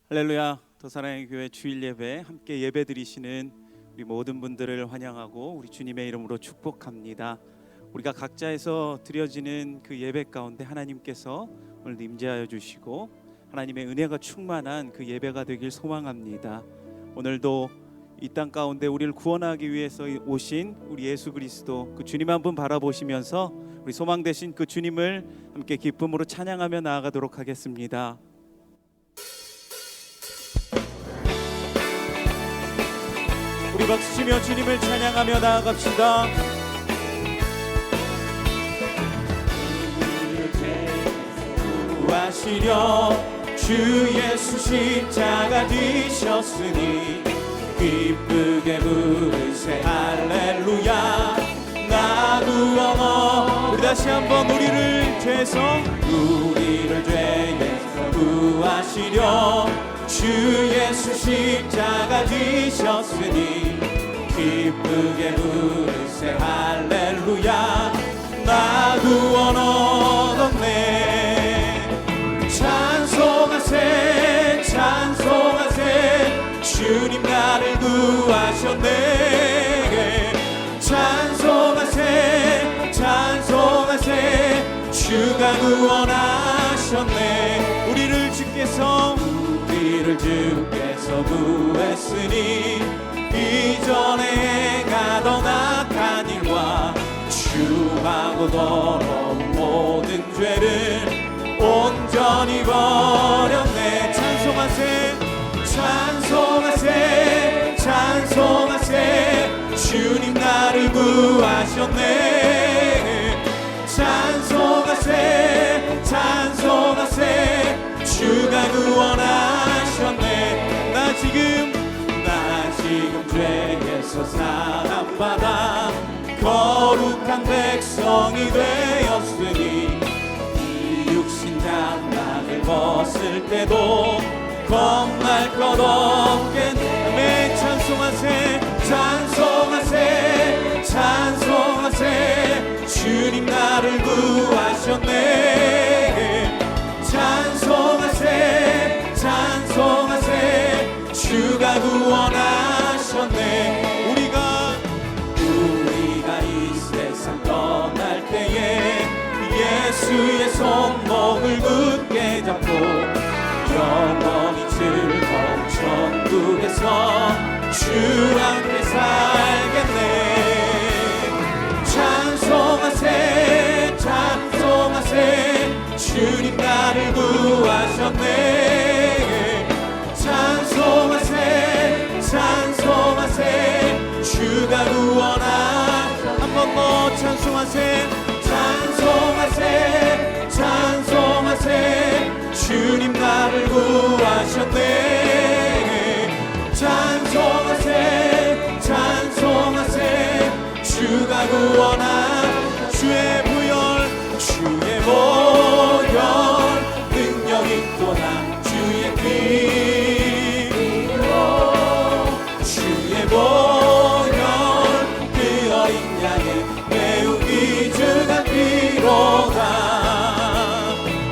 할렐루야. 더 사랑의 교회 주일 예배 함께 예배 드리시는 우리 모든 분들을 환영하고 우리 주님의 이름으로 축복합니다. 우리가 각자에서 드려지는 그 예배 가운데 하나님께서 오늘 임재하여 주시고 하나님의 은혜가 충만한 그 예배가 되길 소망합니다. 오늘도 이 땅 가운데 우리를 구원하기 위해서 오신 우리 예수 그리스도 그 주님 한 분 바라보시면서 우리 소망 되신 그 주님을 함께 기쁨으로 찬양하며 나아가도록 하겠습니다. 우리 박수치며 주님을 찬양하며 나아갑시다. 구하시려 주 예수 십자가 지셨으니 기쁘게 부르세 할렐루야. 나 구원어. 우리 다시 한번 우리를 죄에서 구하시려 주 예수 십자가 지셨으니 기쁘게 부르세 할렐루야. 나 구원 얻었네. 찬송하세 찬송하세 주님 나를 구하셨네. 찬송하세 찬송하세 주가 구원하셨네. 우리를 주께서 구했으니 이전에 행하던 악한 일과 주하고 더러운 모든 죄를 온전히 버렸네. 찬송하세 찬송하세 찬송하세 주님 나를 구하셨네. 찬송하세 찬송하세 주가 구원하셨네. 나 지금 죄에서 사함받아 거룩한 백성이 되었으니 이 육신 장막을 벗을 때도 겁날 것 없겠네. 찬송하세 찬송하세 찬송하세 주님 나를 구하셨네. 찬송하세 찬송하세 주가 구원하셨네. 우리가 이 세상 떠날 때에 예수의 손목을 굳게 잡고 영원히 즐거운 천국에서 주와 함께 살겠네. 찬송하세 찬송하세 주님 나를 구하셨네. 찬송하세 찬송하세 주가 구원하셨네. 한 번 더 찬송하세 찬송하세 찬송하세 주님 나를 구하셨네. 찬송하세 찬송하세 주가 구원하셨네. 주의 보혈 능력이 또한 주의 피 주의 보혈 그 어린 양의 매우 귀중한 피로가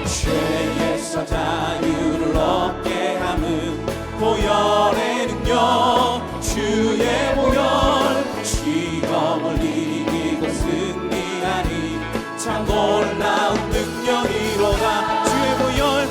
죄에서 자유를 얻게 함은 보혈의 능력. 주의 보혈 시험을 이기고 승리하니 참 놀라운 능력이로다. 주의 보혈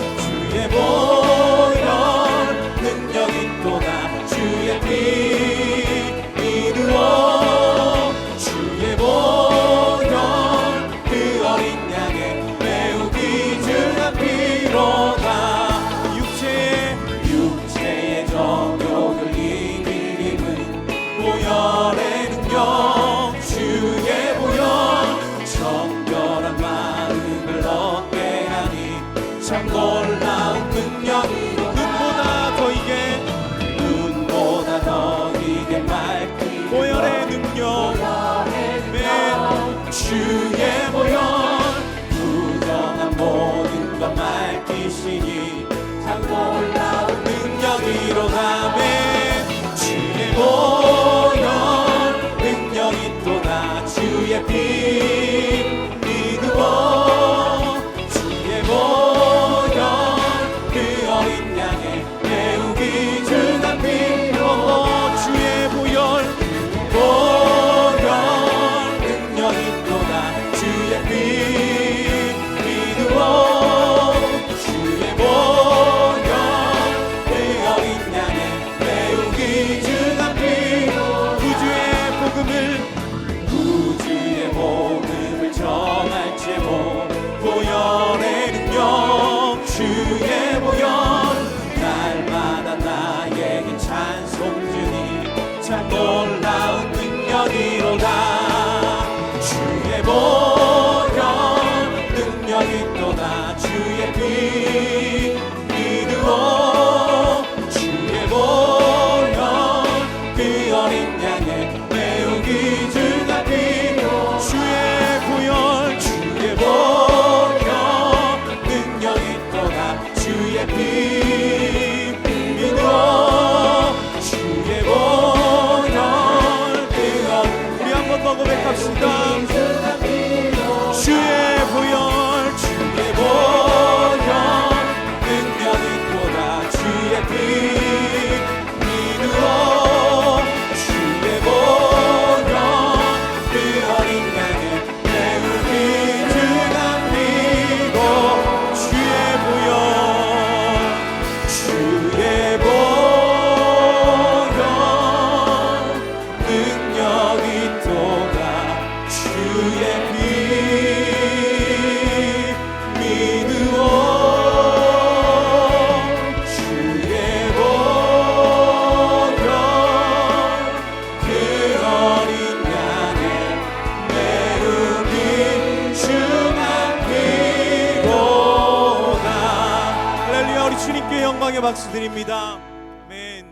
박수 드립니다. 아멘.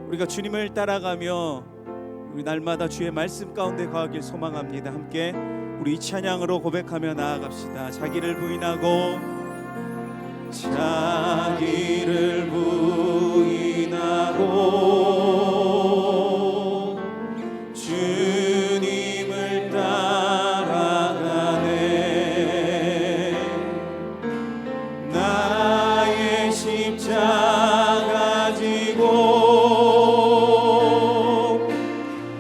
우리가 주님을 따라가며 우리 날마다 주의 말씀 가운데 거하길 소망합니다. 함께 우리 이 찬양으로 고백하며 나아갑시다. 자기를 부인하고 자기를 부인하고 주님을 따라가네. 나의 십자가 지고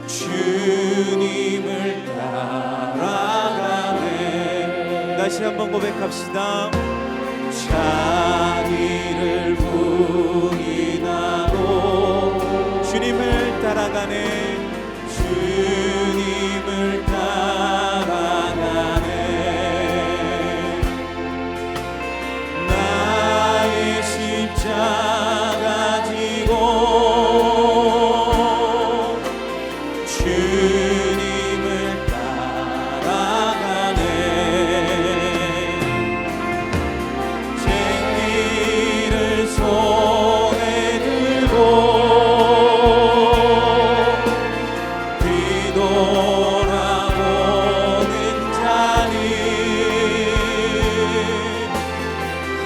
주님을 따라가네. 다시 한번 고백합시다. 자기를 부인하고 주님을 따라가네. 주님을 따라가네. 나의 십자가 지고 주님을 따라가네. 손에 들고 뒤돌아보는 자리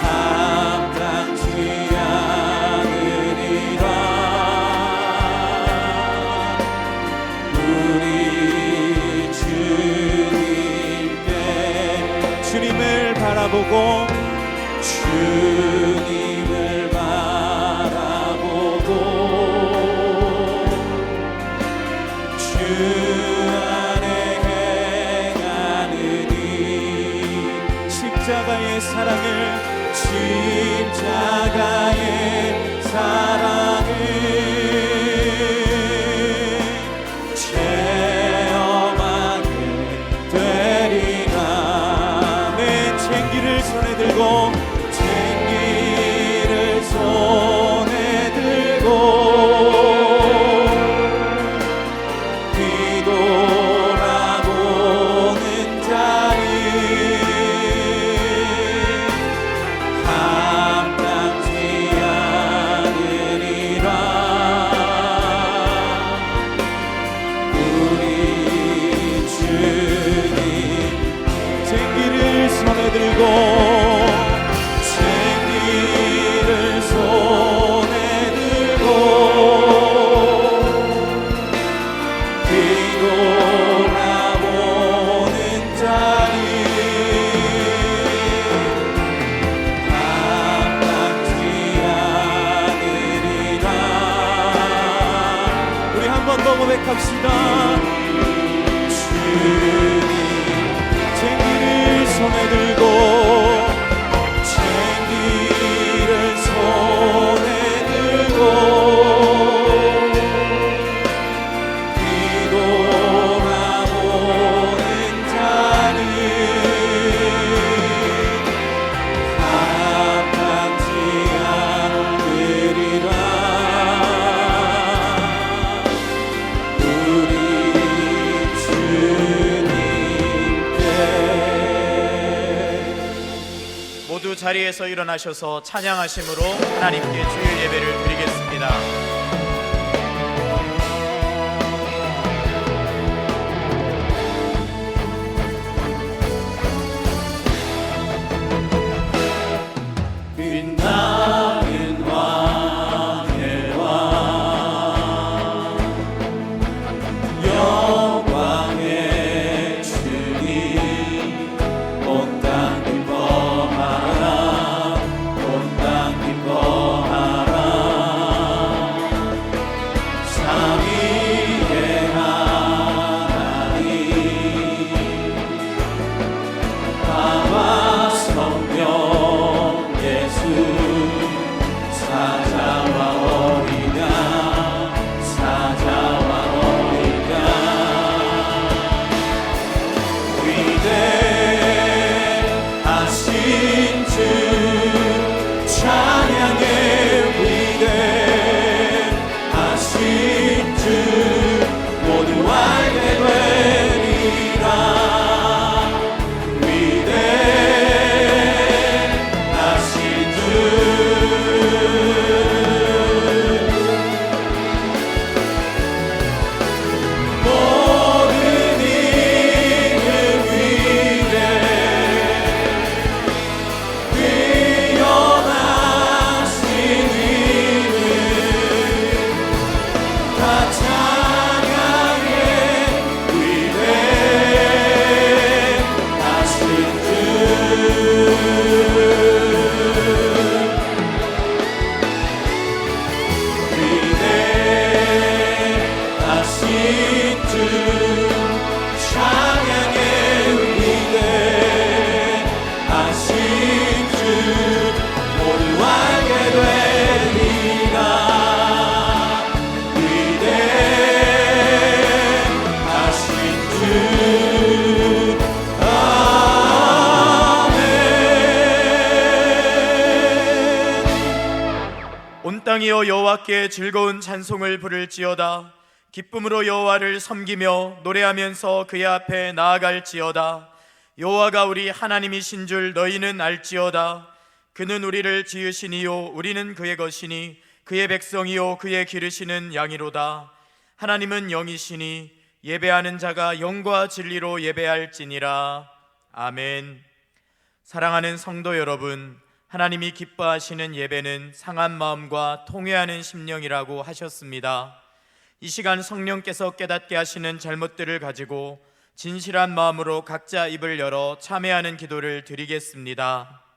감당치 않으리라. 우리 주님께 주님을 바라보고 주님을 바라보고 주 안에 행하느니 십자가의 사랑을 체험하게 되리라. 내 쟁기를 손에 들고 손에 들고 뒤돌아보는 자리 감당치 않으리라. 우리 주님 쟁기를 손에 들고 손에 들고 뒤돌아보는 자리 감당치 않으리라. 우리 한 번 더 고백합시다. 주님 쟁기를 손에 들고 손에 들고 뒤돌아보는 자리 감당치 않으리라. 우리 주님께. 모두 자리에서 일어나셔서 찬양하심으로 하나님께 주일 예배를 드리겠습니다. 빛나는 왕의 왕 영광의 주님 온 땅 기뻐하라. 온 땅 기뻐하라. 제사장이여 여호와께 즐거운 찬송을 부를지어다. 기쁨으로 여호와를 섬기며 노래하면서 그의 앞에 나아갈지어다. 여호와가 우리 하나님이신 줄 너희는 알지어다. 그는 우리를 지으시니요 우리는 그의 것이니 그의 백성이요 그의 기르시는 양이로다. 하나님은 영이시니 예배하는 자가 영과 진리로 예배할지니라. 아멘. 사랑하는 성도 여러분, 하나님이 기뻐하시는 예배는 상한 마음과 통회하는 심령이라고 하셨습니다. 이 시간 성령께서 깨닫게 하시는 잘못들을 가지고 진실한 마음으로 각자 입을 열어 참회하는 기도를 드리겠습니다.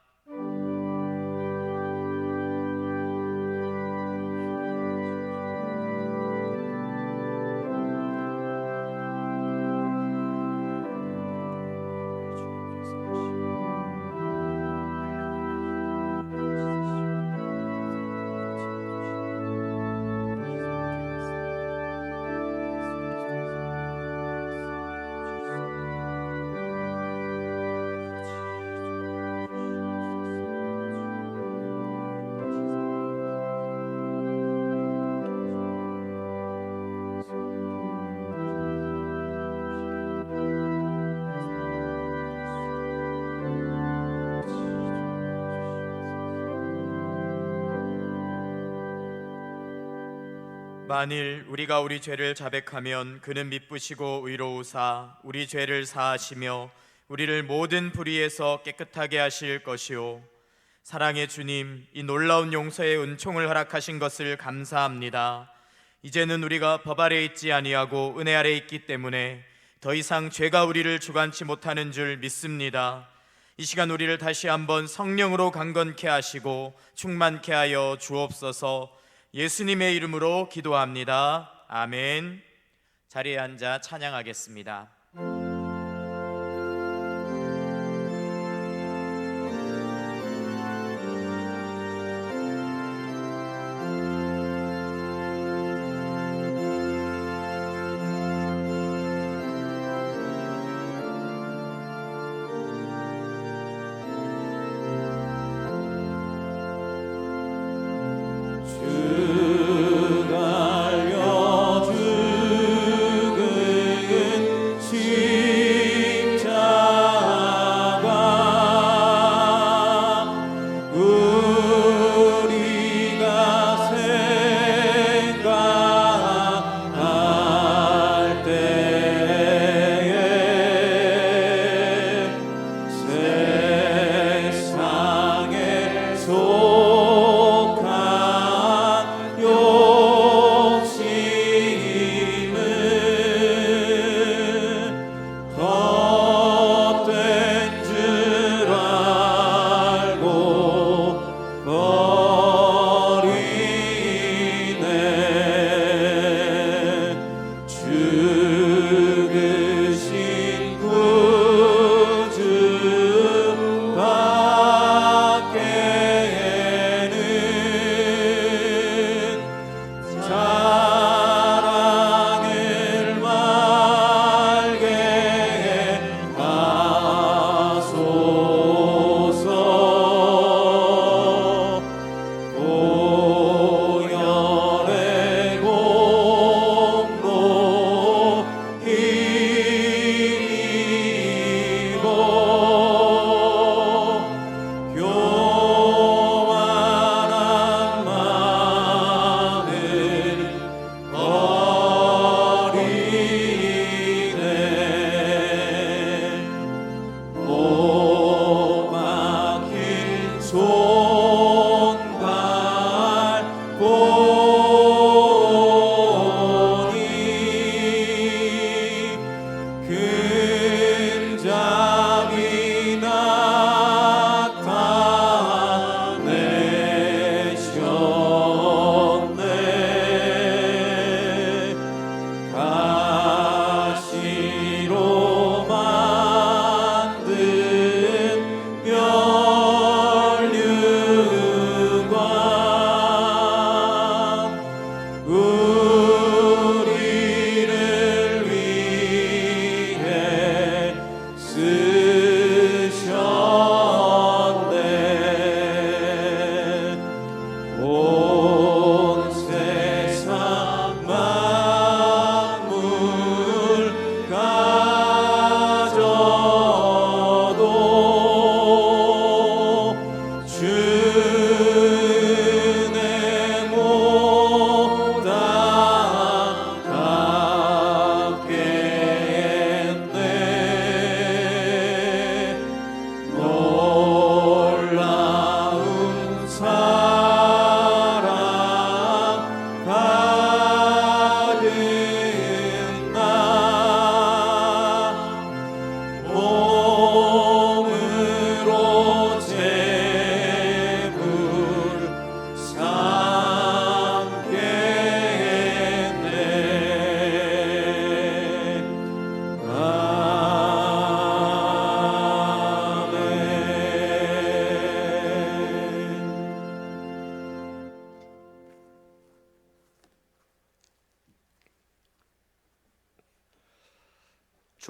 만일 우리가 우리 죄를 자백하면 그는 미쁘시고 의로우사 우리 죄를 사하시며 우리를 모든 불의에서 깨끗하게 하실 것이요. 사랑의 주님, 이 놀라운 용서의 은총을 허락하신 것을 감사합니다. 이제는 우리가 법 아래 있지 아니하고 은혜 아래 있기 때문에 더 이상 죄가 우리를 주관치 못하는 줄 믿습니다. 이 시간 우리를 다시 한번 성령으로 강건케 하시고 충만케 하여 주옵소서. 예수님의 이름으로 기도합니다. 아멘. 자리에 앉아 찬양하겠습니다. 주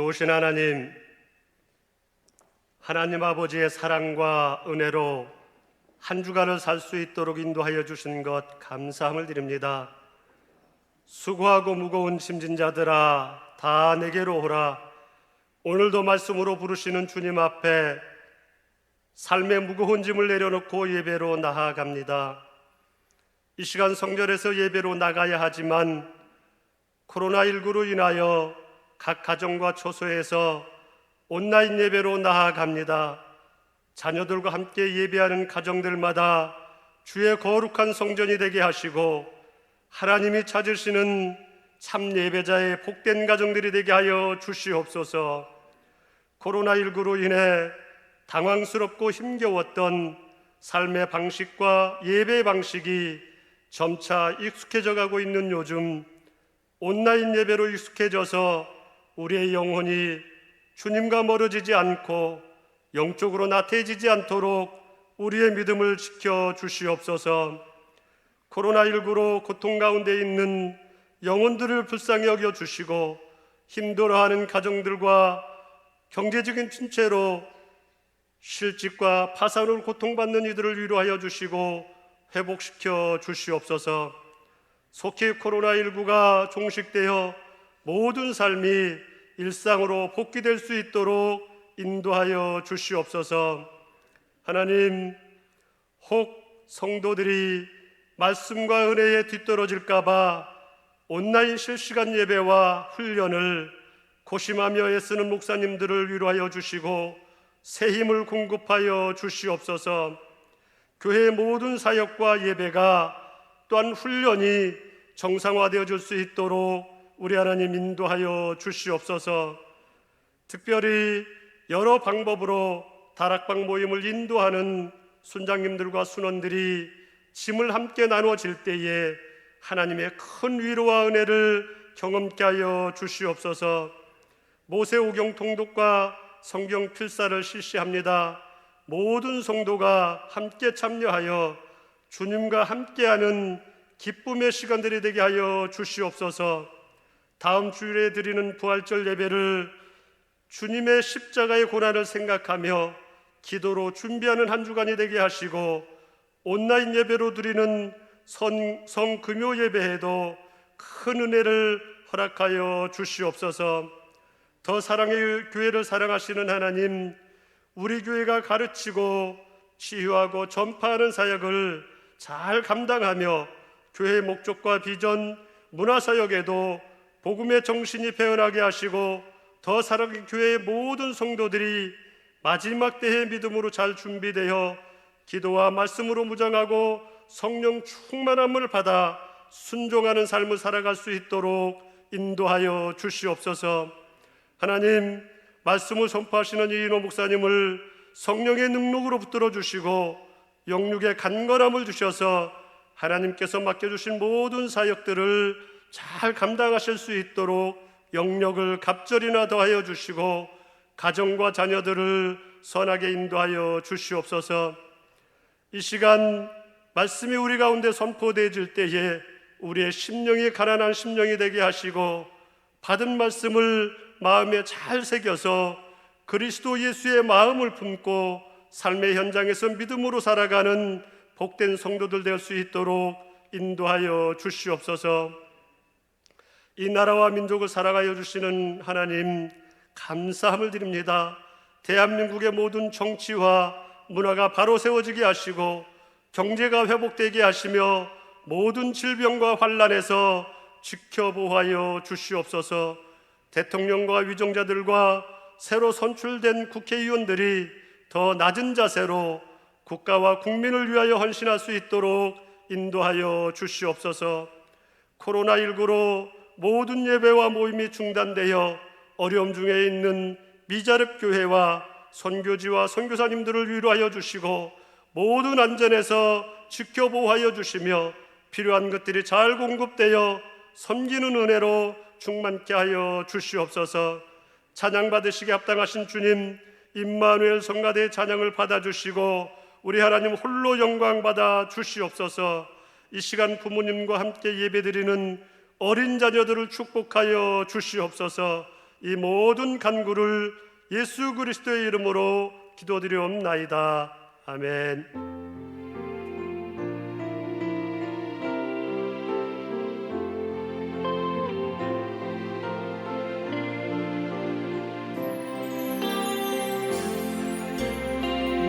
좋으신 하나님, 하나님 아버지의 사랑과 은혜로 한 주간을 살 수 있도록 인도하여 주신 것 감사함을 드립니다. 수고하고 무거운 짐진 자들아 다 내게로 오라. 오늘도 말씀으로 부르시는 주님 앞에 삶의 무거운 짐을 내려놓고 예배로 나아갑니다. 이 시간 성전에서 예배로 나가야 하지만 코로나19로 인하여 각 가정과 초소에서 온라인 예배로 나아갑니다. 자녀들과 함께 예배하는 가정들마다 주의 거룩한 성전이 되게 하시고 하나님이 찾으시는 참 예배자의 복된 가정들이 되게 하여 주시옵소서. 코로나19로 인해 당황스럽고 힘겨웠던 삶의 방식과 예배 방식이 점차 익숙해져 가고 있는 요즘, 온라인 예배로 익숙해져서 우리의 영혼이 주님과 멀어지지 않고 영적으로 나태해지지 않도록 우리의 믿음을 지켜 주시옵소서. 코로나19로 고통 가운데 있는 영혼들을 불쌍히 여겨 주시고 힘들어하는 가정들과 경제적인 침체로 실직과 파산으로 고통받는 이들을 위로하여 주시고 회복시켜 주시옵소서. 속히 코로나19가 종식되어 모든 삶이 일상으로 복귀될 수 있도록 인도하여 주시옵소서. 하나님, 혹 성도들이 말씀과 은혜에 뒤떨어질까 봐 온라인 실시간 예배와 훈련을 고심하며 애쓰는 목사님들을 위로하여 주시고 새 힘을 공급하여 주시옵소서. 교회의 모든 사역과 예배가 또한 훈련이 정상화되어질 수 있도록 우리 하나님 인도하여 주시옵소서. 특별히 여러 방법으로 다락방 모임을 인도하는 순장님들과 순원들이 짐을 함께 나누어질 때에 하나님의 큰 위로와 은혜를 경험케 하여 주시옵소서. 모세오경 통독과 성경 필사를 실시합니다. 모든 성도가 함께 참여하여 주님과 함께하는 기쁨의 시간들이 되게 하여 주시옵소서. 다음 주일에 드리는 부활절 예배를 주님의 십자가의 고난을 생각하며 기도로 준비하는 한 주간이 되게 하시고 온라인 예배로 드리는 성금요 예배에도 큰 은혜를 허락하여 주시옵소서. 더 사랑의 교회를 사랑하시는 하나님, 우리 교회가 가르치고 치유하고 전파하는 사역을 잘 감당하며 교회의 목적과 비전, 문화사역에도 복음의 정신이 배어나게 하시고 더 사랑의 교회의 모든 성도들이 마지막 때의 믿음으로 잘 준비되어 기도와 말씀으로 무장하고 성령 충만함을 받아 순종하는 삶을 살아갈 수 있도록 인도하여 주시옵소서. 하나님, 말씀을 선포하시는 이인호 목사님을 성령의 능력으로 붙들어 주시고 영육의 간건함을 주셔서 하나님께서 맡겨주신 모든 사역들을 잘 감당하실 수 있도록 영력을 갑절이나 더하여 주시고 가정과 자녀들을 선하게 인도하여 주시옵소서. 이 시간 말씀이 우리 가운데 선포되어질 때에 우리의 심령이 가난한 심령이 되게 하시고 받은 말씀을 마음에 잘 새겨서 그리스도 예수의 마음을 품고 삶의 현장에서 믿음으로 살아가는 복된 성도들 될 수 있도록 인도하여 주시옵소서. 이 나라와 민족을 사랑하여 주시는 하나님, 감사함을 드립니다. 대한민국의 모든 정치와 문화가 바로 세워지게 하시고 경제가 회복되게 하시며 모든 질병과 환난에서 지켜보하여 주시옵소서. 대통령과 위정자들과 새로 선출된 국회의원들이 더 낮은 자세로 국가와 국민을 위하여 헌신할 수 있도록 인도하여 주시옵소서. 코로나19로 모든 예배와 모임이 중단되어 어려움 중에 있는 미자립 교회와 선교지와 선교사님들을 위로하여 주시고 모든 안전에서 지켜보호하여 주시며 필요한 것들이 잘 공급되어 섬기는 은혜로 충만케 하여 주시옵소서. 찬양 받으시기에 합당하신 주님, 임마누엘 성가대의 찬양을 받아주시고 우리 하나님 홀로 영광 받아 주시옵소서. 이 시간 부모님과 함께 예배드리는 어린 자녀들을 축복하여 주시옵소서. 이 모든 간구를 예수 그리스도의 이름으로 기도드리옵나이다. 아멘.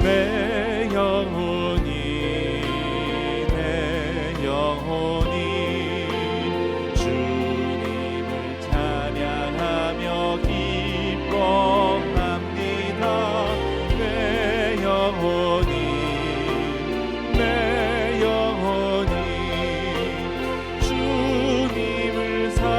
내 영혼이 주님을 찬양하며 기뻐합니다. 내 영혼이 주님을 사랑합니다.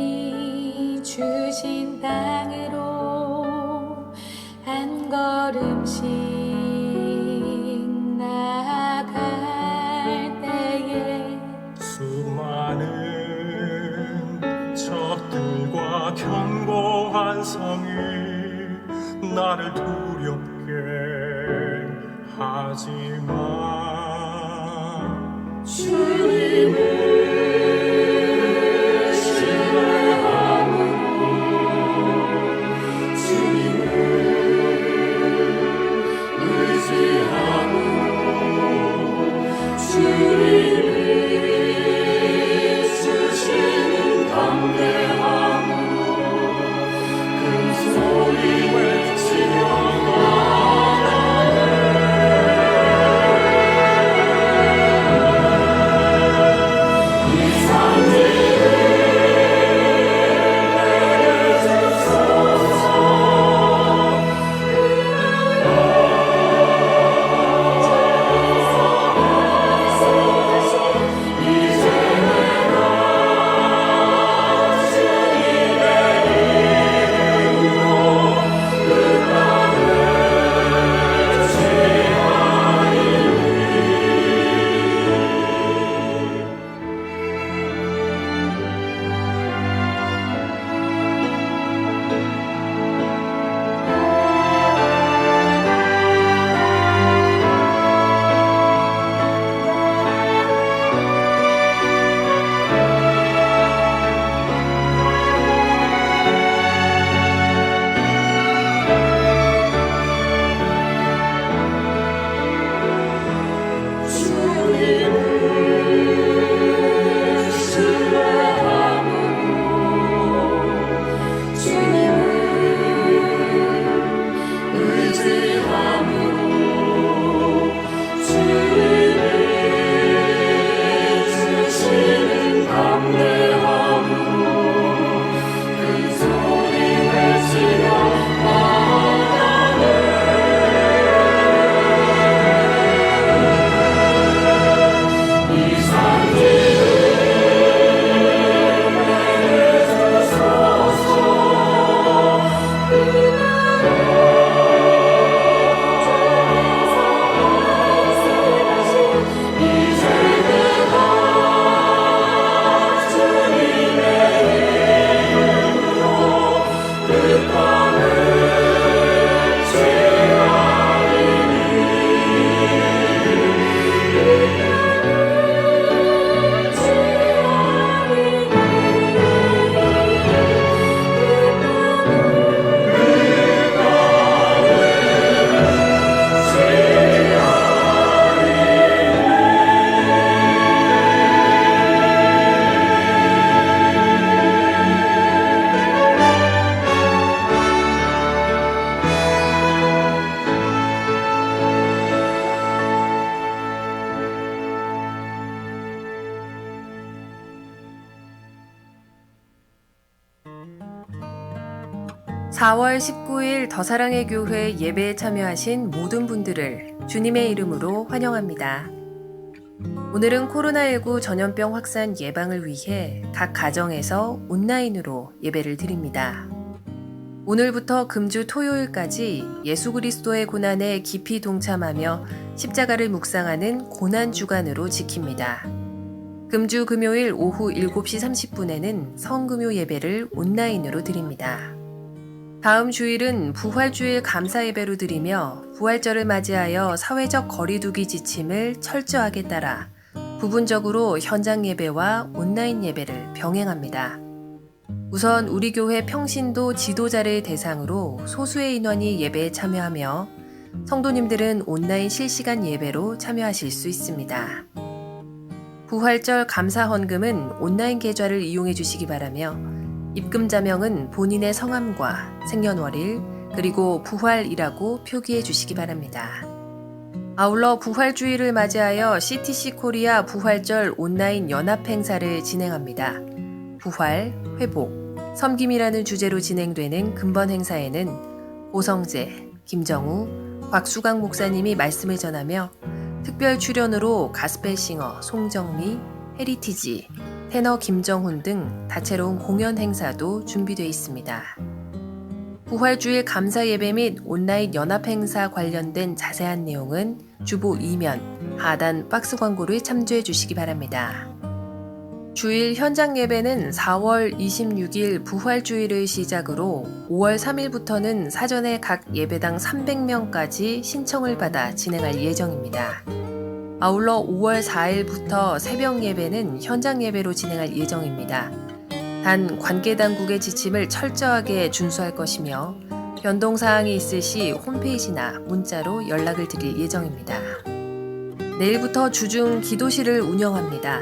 주님이 주신 땅으로 한 걸음씩 나아갈 때에 수많은 적들과 견고한 성이 나를 두렵게 하지만 주님을 (4월 19일) 더사랑의 교회 예배에 참여하신 모든 분들을 주님의 이름으로 환영합니다. 오늘은 코로나19 전염병 확산 예방을 위해 각 가정에서 온라인으로 예배를 드립니다. 오늘부터 금주 토요일까지 예수 그리스도의 고난에 깊이 동참하며 십자가를 묵상하는 고난 주간으로 지킵니다. 금주 금요일 오후 7시 30분에는 성금요 예배를 온라인으로 드립니다. 다음 주일은 부활주일 감사 예배로 드리며 부활절을 맞이하여 사회적 거리두기 지침을 철저하게 따라 부분적으로 현장 예배와 온라인 예배를 병행합니다. 우선 우리 교회 평신도 지도자를 대상으로 소수의 인원이 예배에 참여하며 성도님들은 온라인 실시간 예배로 참여하실 수 있습니다. 부활절 감사 헌금은 온라인 계좌를 이용해 주시기 바라며 입금 자명은 본인의 성함과 생년월일 그리고 부활이라고 표기해 주시기 바랍니다. 아울러 부활주일을 맞이하여 CTC 코리아 부활절 온라인 연합 행사를 진행합니다. 부활, 회복, 섬김이라는 주제로 진행되는 근본 행사에는 고성재, 김정우, 곽수강 목사님이 말씀을 전하며 특별 출연으로 가스펠싱어 송정미, 헤리티지, 테너 김정훈 등 다채로운 공연 행사도 준비되어 있습니다. 부활주일 감사 예배 및 온라인 연합 행사 관련된 자세한 내용은 주보 2면 하단 박스 광고를 참조해 주시기 바랍니다. 주일 현장 예배는 4월 26일 부활주일을 시작으로 5월 3일부터는 사전에 각 예배당 300명까지 신청을 받아 진행할 예정입니다. 아울러 5월 4일부터 새벽 예배는 현장 예배로 진행할 예정입니다. 단 관계 당국의 지침을 철저하게 준수할 것이며 변동사항이 있을 시 홈페이지나 문자로 연락을 드릴 예정입니다. 내일부터 주중 기도실을 운영합니다.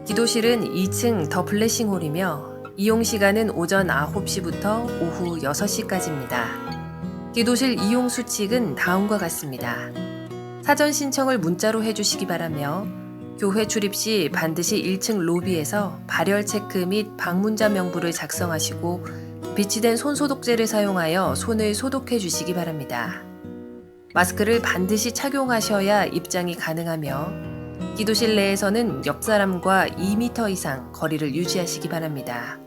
기도실은 2층 더 블레싱홀이며 이용 시간은 오전 9시부터 오후 6시까지입니다. 기도실 이용 수칙은 다음과 같습니다. 사전 신청을 문자로 해주시기 바라며 교회 출입 시 반드시 1층 로비에서 발열 체크 및 방문자 명부를 작성하시고 비치된 손소독제를 사용하여 손을 소독해 주시기 바랍니다. 마스크를 반드시 착용하셔야 입장이 가능하며 기도실 내에서는 옆 사람과 2m 이상 거리를 유지하시기 바랍니다.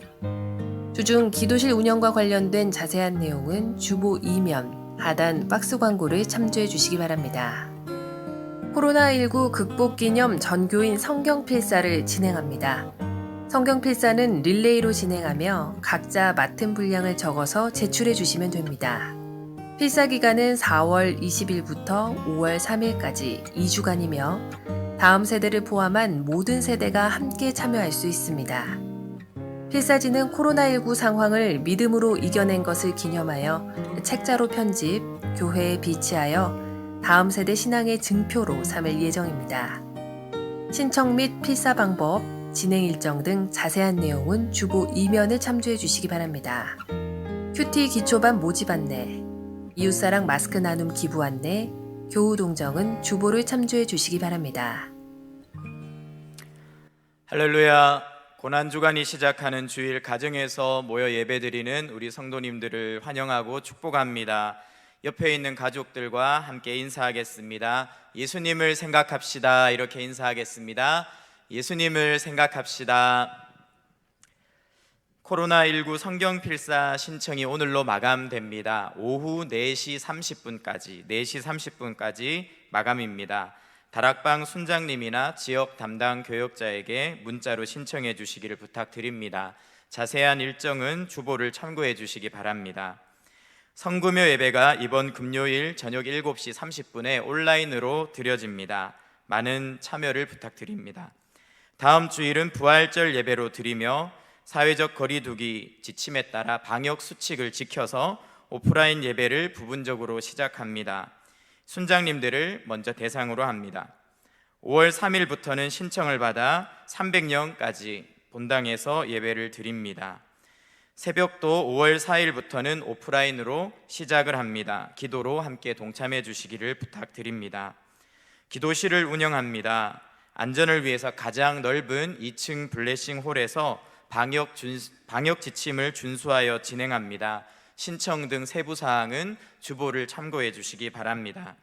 주중 기도실 운영과 관련된 자세한 내용은 주보 2면 하단 박스 광고를 참조해 주시기 바랍니다. 코로나19 극복 기념 전교인 성경 필사를 진행합니다. 성경 필사는 릴레이로 진행하며 각자 맡은 분량을 적어서 제출해 주시면 됩니다. 필사 기간은 4월 20일부터 5월 3일까지 2주간이며 다음 세대를 포함한 모든 세대가 함께 참여할 수 있습니다. 필사지는 코로나19 상황을 믿음으로 이겨낸 것을 기념하여 책자로 편집, 교회에 비치하여 다음 세대 신앙의 증표로 삼을 예정입니다. 신청 및 필사 방법, 진행 일정 등 자세한 내용은 주보 2면을 참조해 주시기 바랍니다. 큐티 기초반 모집 안내, 이웃사랑 마스크 나눔 기부 안내, 교우 동정은 주보를 참조해 주시기 바랍니다. 할렐루야. 고난주간이 시작하는 주일 가정에서 모여 예배드리는 우리 성도님들을 환영하고 축복합니다. 옆에 있는 가족들과 함께 인사하겠습니다. 예수님을 생각합시다. 이렇게 인사하겠습니다. 예수님을 생각합시다. 코로나19 성경필사 신청이 오늘로 마감됩니다. 오후 4시 30분까지 마감입니다. 다락방 순장님이나 지역 담당 교역자에게 문자로 신청해 주시기를 부탁드립니다. 자세한 일정은 주보를 참고해 주시기 바랍니다. 성금요 예배가 이번 금요일 저녁 7시 30분에 온라인으로 드려집니다. 많은 참여를 부탁드립니다. 다음 주일은 부활절 예배로 드리며 사회적 거리두기 지침에 따라 방역 수칙을 지켜서 오프라인 예배를 부분적으로 시작합니다. 순장님들을 먼저 대상으로 합니다. 5월 3일부터는 신청을 받아 300명까지 본당에서 예배를 드립니다. 새벽도 5월 4일부터는 오프라인으로 시작을 합니다. 기도로 함께 동참해 주시기를 부탁드립니다. 기도실을 운영합니다. 안전을 위해서 가장 넓은 2층 블레싱 홀에서 방역 지침을 준수하여 진행합니다. 신청 등 세부 사항은 주보를 참고해 주시기 바랍니다.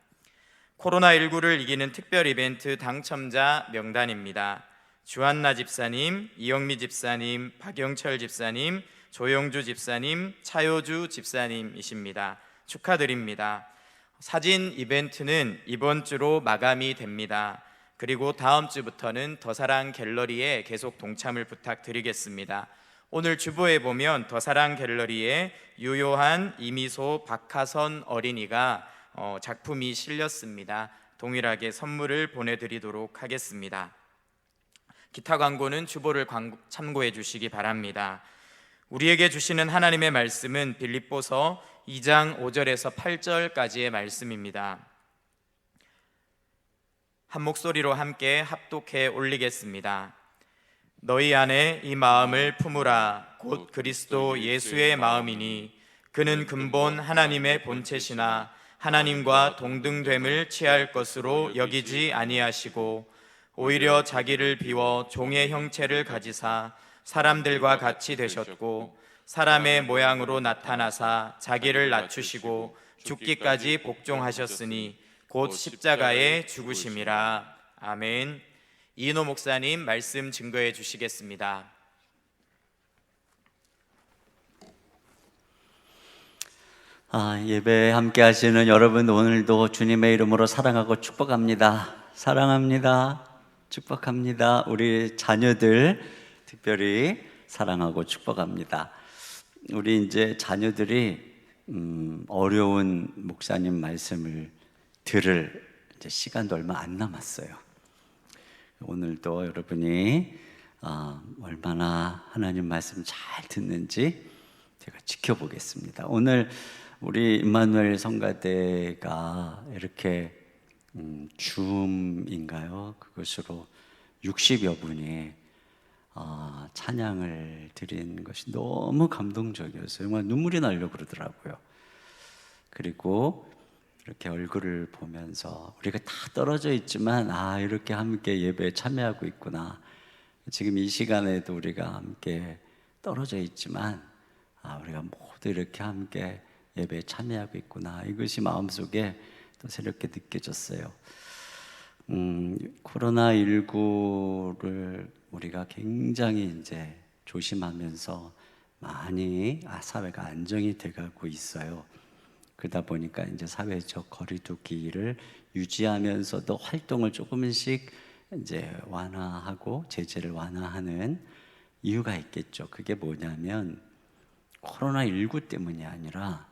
코로나19를 이기는 특별 이벤트 당첨자 명단입니다. 주한나 집사님, 이영미 집사님, 박영철 집사님, 조영주 집사님, 차효주 집사님이십니다. 축하드립니다. 사진 이벤트는 이번 주로 마감이 됩니다. 그리고 다음 주부터는 더사랑 갤러리에 계속 동참을 부탁드리겠습니다. 오늘 주보에 보면 더사랑 갤러리에 유요한, 이미소, 박하선 어린이가 작품이 실렸습니다. 동일하게 선물을 보내드리도록 하겠습니다. 기타 광고는 주보를 참고해 주시기 바랍니다. 우리에게 주시는 하나님의 말씀은 빌립보서 2장 5절에서 8절까지의 말씀입니다. 한 목소리로 함께 합독해 올리겠습니다. 너희 안에 이 마음을 품으라. 곧 그리스도 예수의 마음이니 그는 근본 하나님의 본체시나 하나님과 동등됨을 취할 것으로 여기지 아니하시고 오히려 자기를 비워 종의 형체를 가지사 사람들과 같이 되셨고 사람의 모양으로 나타나사 자기를 낮추시고 죽기까지 복종하셨으니 곧 십자가에 죽으심이라. 아멘. 이인호 목사님 말씀 증거해 주시겠습니다. 예배 함께 하시는 여러분, 오늘도 주님의 이름으로 사랑하고 축복합니다. 사랑합니다. 축복합니다. 우리 자녀들 특별히 사랑하고 축복합니다. 우리 이제 자녀들이 어려운 목사님 말씀을 들을 이제 시간도 얼마 안 남았어요. 오늘도 여러분이 얼마나 하나님 말씀 잘 듣는지 제가 지켜보겠습니다. 오늘 우리 임마누엘 성가대가 이렇게 줌인가요? 그것으로 60여 분이 찬양을 드린 것이 너무 감동적이었어요. 정말 눈물이 나려고 그러더라고요. 그리고 이렇게 얼굴을 보면서 우리가 다 떨어져 있지만 이렇게 함께 예배에 참여하고 있구나. 지금 이 시간에도 우리가 함께 떨어져 있지만 우리가 모두 이렇게 함께 예배에 참여하고 있구나. 이것이 마음속에 또 새롭게 느껴졌어요. 코로나19를 우리가 굉장히 이제 조심하면서 많이 사회가 안정이 돼가고 있어요. 그러다 보니까 이제 사회적 거리두기를 유지하면서도 활동을 조금씩 이제 완화하고 제재를 완화하는 이유가 있겠죠. 그게 뭐냐면 코로나19 때문이 아니라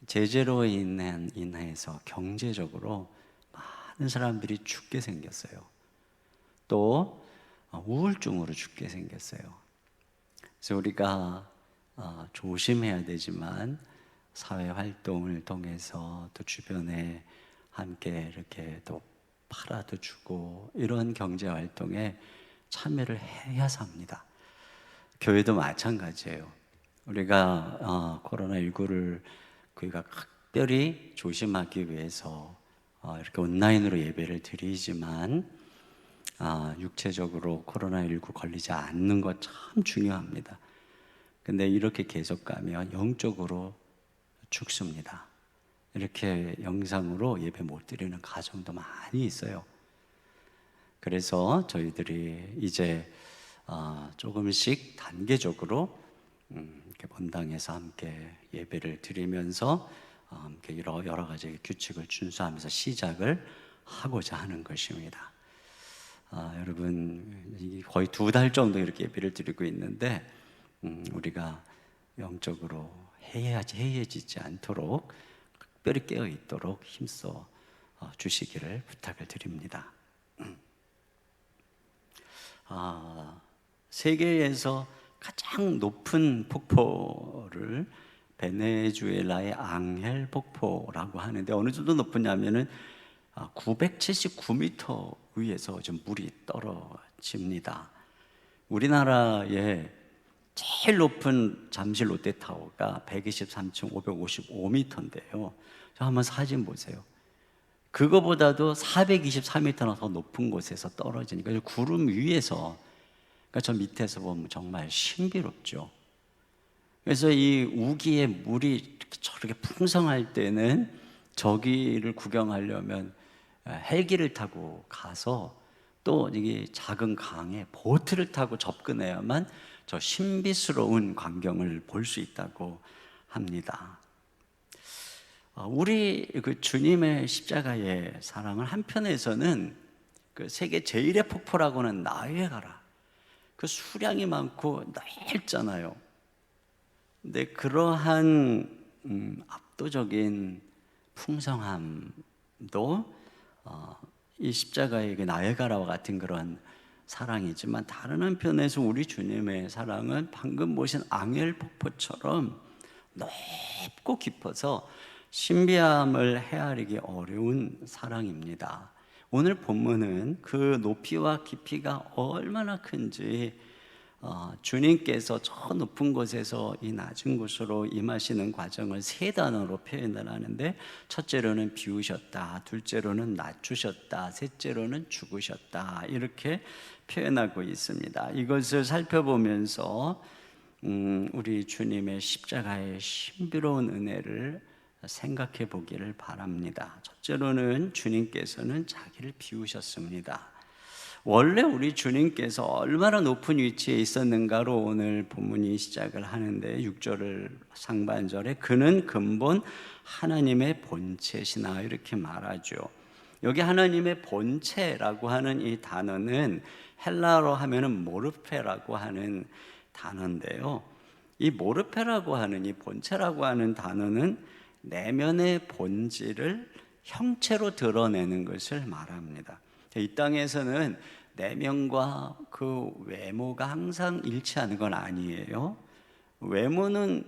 제재로 인해서 경제적으로 많은 사람들이 죽게 생겼어요. 또 우울증으로 죽게 생겼어요. 그래서 우리가 조심해야 되지만 사회 활동을 통해서 또 주변에 함께 이렇게 또 팔아도 주고 이런 경제 활동에 참여를 해야 삽니다. 교회도 마찬가지예요. 우리가 코로나19를 우리가 특별히 조심하기 위해서 이렇게 온라인으로 예배를 드리지만 육체적으로 코로나19 걸리지 않는 것 참 중요합니다. 근데 이렇게 계속 가면 영적으로 죽습니다. 이렇게 영상으로 예배 못 드리는 가정도 많이 있어요. 그래서 저희들이 이제 조금씩 단계적으로 이렇게 본당에서 함께 예배를 드리면서 이렇게 여러 가지 규칙을 준수하면서 시작을 하고자 하는 것입니다. 여러분 거의 2달 정도 이렇게 예배를 드리고 있는데 우리가 영적으로 해이해지지 않도록 특별히 깨어 있도록 힘써 주시기를 부탁을 드립니다. 세계에서 가장 높은 폭포를 베네수엘라의 앙헬 폭포라고 하는데 어느 정도 높으냐면은 979m 위에서 좀 물이 떨어집니다. 우리나라의 제일 높은 잠실 롯데타워가 123층 555m인데요. 저 한번 사진 보세요. 그거보다도 424m나 더 높은 곳에서 떨어지니까 구름 위에서, 그러니까 저 밑에서 보면 정말 신비롭죠. 그래서 이 우기에 물이 저렇게 풍성할 때는 저기를 구경하려면 헬기를 타고 가서 또 이게 작은 강에 보트를 타고 접근해야만 저 신비스러운 광경을 볼 수 있다고 합니다. 우리 그 주님의 십자가의 사랑을 한편에서는 그 세계 제1의 폭포라고는 나이아가라, 그 수량이 많고 넓잖아요. 근데 그러한 압도적인 풍성함도 이 십자가의 그 나이아가라와 같은 그런 사랑이지만, 다른 한편에서 우리 주님의 사랑은 방금 보신 앙헬 폭포처럼 넓고 깊어서 신비함을 헤아리기 어려운 사랑입니다. 오늘 본문은 그 높이와 깊이가 얼마나 큰지 주님께서 저 높은 곳에서 이 낮은 곳으로 임하시는 과정을 세 단어로 표현을 하는데, 첫째로는 비우셨다, 둘째로는 낮추셨다, 셋째로는 죽으셨다, 이렇게 표현하고 있습니다. 이것을 살펴보면서 우리 주님의 십자가의 신비로운 은혜를 생각해 보기를 바랍니다. 첫째로는 주님께서는 자기를 비우셨습니다. 원래 우리 주님께서 얼마나 높은 위치에 있었는가로 오늘 본문이 시작을 하는데, 6절 상반절에 그는 근본 하나님의 본체시나 이렇게 말하죠. 여기 하나님의 본체라고 하는 이 단어는 헬라어로 하면은 모르페라고 하는 단어인데요, 이 모르페라고 하는 이 본체라고 하는 단어는 내면의 본질을 형체로 드러내는 것을 말합니다. 이 땅에서는 내면과 그 외모가 항상 일치하는 건 아니에요. 외모는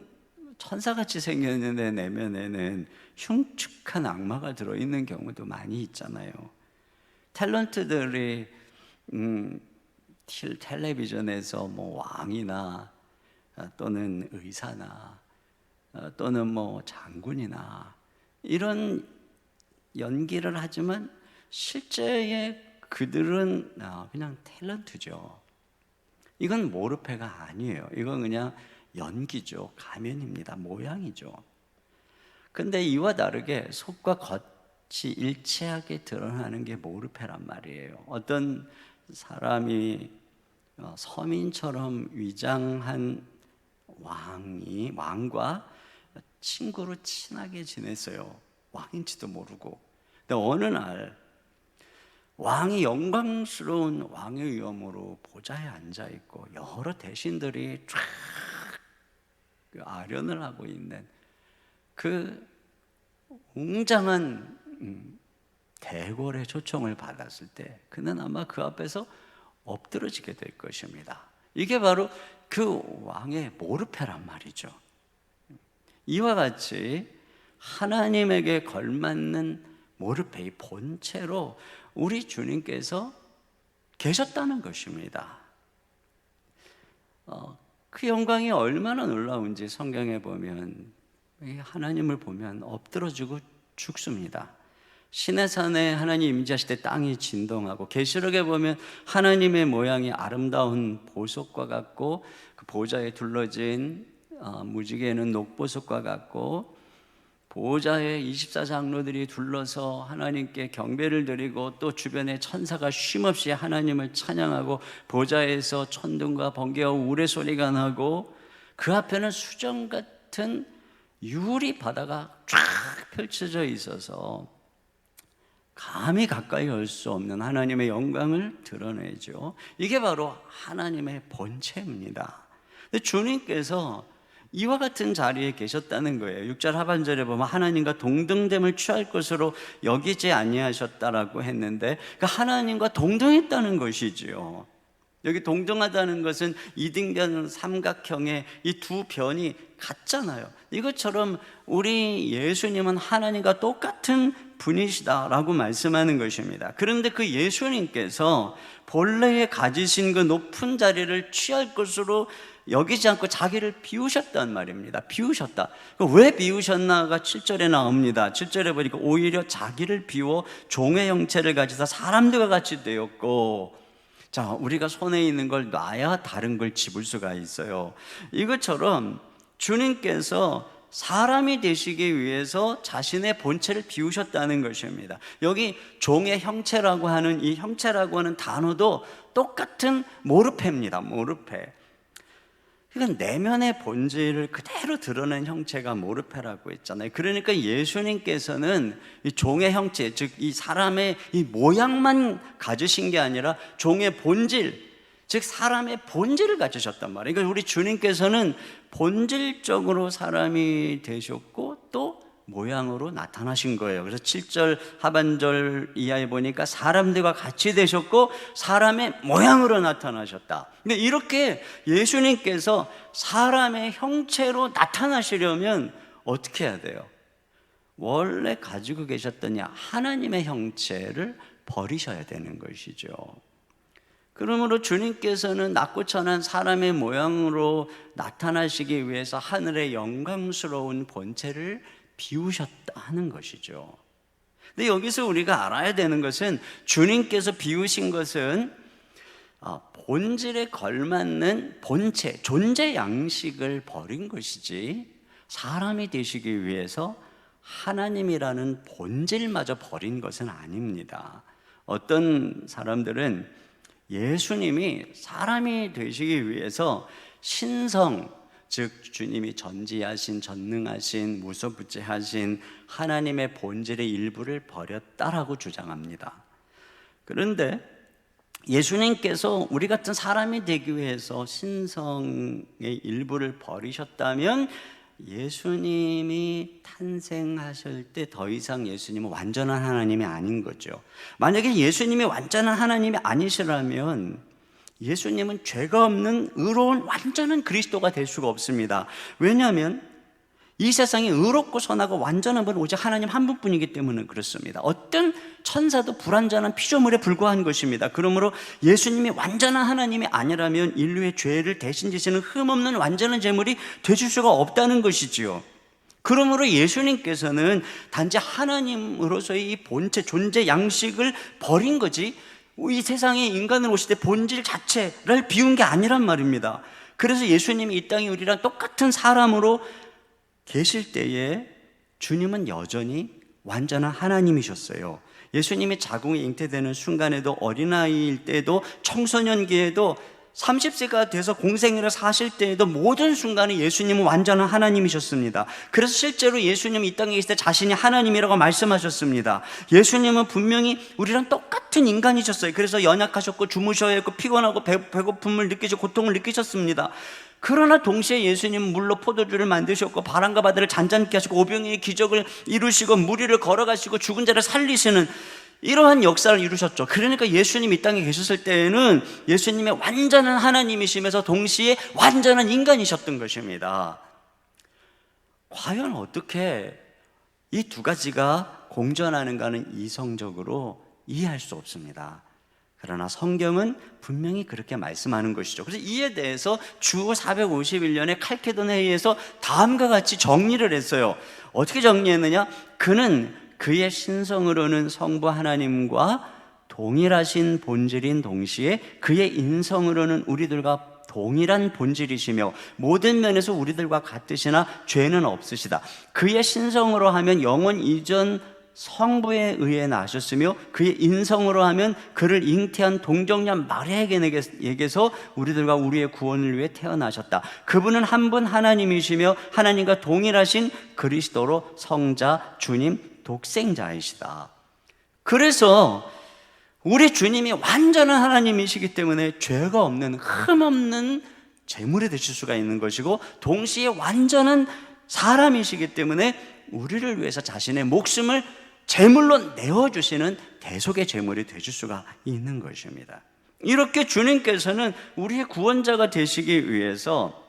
천사같이 생겼는데 내면에는 흉측한 악마가 들어있는 경우도 많이 있잖아요. 탤런트들이 텔레비전에서 뭐 왕이나 또는 의사나 또는 뭐 장군이나 이런 연기를 하지만 실제의 그들은 그냥 탤런트죠. 이건 모르페가 아니에요. 이건 그냥 연기죠. 가면입니다. 모양이죠. 근데 이와 다르게 속과 겉이 일치하게 드러나는 게 모르페란 말이에요. 어떤 사람이 서민처럼 위장한 왕과 친구로 친하게 지냈어요. 왕인지도 모르고. 근데 어느 날 왕이 영광스러운 왕의 위엄으로 보좌에 앉아 있고 여러 대신들이 쫙 아련을 하고 있는 그 웅장한 대궐의 초청을 받았을 때 그는 아마 그 앞에서 엎드러지게 될 것입니다. 이게 바로 그 왕의 모르페란 말이죠. 이와 같이 하나님에게 걸맞는 모르페의 본체로 우리 주님께서 계셨다는 것입니다. 그 영광이 얼마나 놀라운지 성경에 보면, 하나님을 보면 엎드러지고 죽습니다. 시내산에 하나님 임재하실 때 땅이 진동하고, 계시록에 보면 하나님의 모양이 아름다운 보석과 같고 그 보좌에 둘러진 무지개는 녹보석과 같고, 보좌에 24장로들이 둘러서 하나님께 경배를 드리고 또 주변에 천사가 쉼없이 하나님을 찬양하고, 보좌에서 천둥과 번개와 우레소리가 나고, 그 앞에는 수정 같은 유리 바다가 쫙 펼쳐져 있어서 감히 가까이 올 수 없는 하나님의 영광을 드러내죠. 이게 바로 하나님의 본체입니다. 근데 주님께서 이와 같은 자리에 계셨다는 거예요. 6절 하반절에 보면 하나님과 동등됨을 취할 것으로 여기지 아니하셨다라고 했는데, 그러니까 하나님과 동등했다는 것이지요. 여기 동등하다는 것은 이등변 삼각형의 이 두 변이 같잖아요. 이것처럼 우리 예수님은 하나님과 똑같은 분이시다라고 말씀하는 것입니다. 그런데 그 예수님께서 본래에 가지신 그 높은 자리를 취할 것으로 여기지 않고 자기를 비우셨단 말입니다. 비우셨다. 왜 비우셨나가 7절에 나옵니다. 7절에 보니까 오히려 자기를 비워 종의 형체를 가지사 사람들과 같이 되었고, 자, 우리가 손에 있는 걸 놔야 다른 걸 집을 수가 있어요. 이것처럼 주님께서 사람이 되시기 위해서 자신의 본체를 비우셨다는 것입니다. 여기 종의 형체라고 하는 이 형체라고 하는 단어도 똑같은 모르페입니다. 모르페. 그러니까 내면의 본질을 그대로 드러낸 형체가 모르페라고 했잖아요. 그러니까 예수님께서는 이 종의 형체, 즉 이 사람의 이 모양만 가지신 게 아니라 종의 본질, 즉 사람의 본질을 가지셨단 말이에요. 그러니까 우리 주님께서는 본질적으로 사람이 되셨고 또 모양으로 나타나신 거예요. 그래서 7절 하반절 이하에 보니까 사람들과 같이 되셨고 사람의 모양으로 나타나셨다. 근데 이렇게 예수님께서 사람의 형체로 나타나시려면 어떻게 해야 돼요? 원래 가지고 계셨던 하나님의 형체를 버리셔야 되는 것이죠. 그러므로 주님께서는 낮고 천한 사람의 모양으로 나타나시기 위해서 하늘의 영광스러운 본체를 비우셨다 하는 것이죠. 근데 여기서 우리가 알아야 되는 것은 주님께서 비우신 것은 본질에 걸맞는 본체, 존재 양식을 버린 것이지 사람이 되시기 위해서 하나님이라는 본질마저 버린 것은 아닙니다. 어떤 사람들은 예수님이 사람이 되시기 위해서 신성, 즉 주님이 전지하신, 전능하신, 무소부재하신 하나님의 본질의 일부를 버렸다라고 주장합니다. 그런데 예수님께서 우리 같은 사람이 되기 위해서 신성의 일부를 버리셨다면 예수님이 탄생하실 때 더 이상 예수님은 완전한 하나님이 아닌 거죠. 만약에 예수님이 완전한 하나님이 아니시라면 예수님은 죄가 없는 의로운 완전한 그리스도가 될 수가 없습니다. 왜냐하면 이 세상에 의롭고 선하고 완전한 분은 오직 하나님 한 분뿐이기 때문에 그렇습니다. 어떤 천사도 불완전한 피조물에 불과한 것입니다. 그러므로 예수님이 완전한 하나님이 아니라면 인류의 죄를 대신 지시는 흠없는 완전한 제물이 되실 수가 없다는 것이지요. 그러므로 예수님께서는 단지 하나님으로서의 이 본체, 존재 양식을 버린 거지 이 세상에 인간을 오실 때 본질 자체를 비운 게 아니란 말입니다. 그래서 예수님이 이 땅에 우리랑 똑같은 사람으로 계실 때에 주님은 여전히 완전한 하나님이셨어요. 예수님이 자궁에 잉태되는 순간에도 어린아이일 때에도 청소년기에도 30세가 돼서 공생애를 사실 때에도 모든 순간에 예수님은 완전한 하나님이셨습니다. 그래서 실제로 예수님은 이 땅에 계실 때 자신이 하나님이라고 말씀하셨습니다. 예수님은 분명히 우리랑 똑같은 인간이셨어요. 그래서 연약하셨고 주무셔야 했고 피곤하고 배고픔을 느끼시고 고통을 느끼셨습니다. 그러나 동시에 예수님은 물로 포도주를 만드셨고 바람과 바다를 잔잔케 하시고 오병이의 기적을 이루시고 무리를 걸어가시고 죽은 자를 살리시는 이러한 역사를 이루셨죠. 그러니까 예수님이 이 땅에 계셨을 때에는 예수님의 완전한 하나님이시면서 동시에 완전한 인간이셨던 것입니다. 과연 어떻게 이 두 가지가 공존하는가는 이성적으로 이해할 수 없습니다. 그러나 성경은 분명히 그렇게 말씀하는 것이죠. 그래서 이에 대해서 주 451년에 칼케돈 회의에서 다음과 같이 정리를 했어요. 어떻게 정리했느냐? 그는 그의 신성으로는 성부 하나님과 동일하신 본질인 동시에 그의 인성으로는 우리들과 동일한 본질이시며 모든 면에서 우리들과 같으시나 죄는 없으시다. 그의 신성으로 하면 영원 이전 성부에 의해 나셨으며 그의 인성으로 하면 그를 잉태한 동정녀 마리아에게서 우리들과 우리의 구원을 위해 태어나셨다. 그분은 한 분 하나님이시며 하나님과 동일하신 그리스도로 성자 주님 독생자이시다. 그래서 우리 주님이 완전한 하나님이시기 때문에 죄가 없는 흠없는 제물이 되실 수가 있는 것이고 동시에 완전한 사람이시기 때문에 우리를 위해서 자신의 목숨을 제물로 내어주시는 대속의 제물이 되실 수가 있는 것입니다. 이렇게 주님께서는 우리의 구원자가 되시기 위해서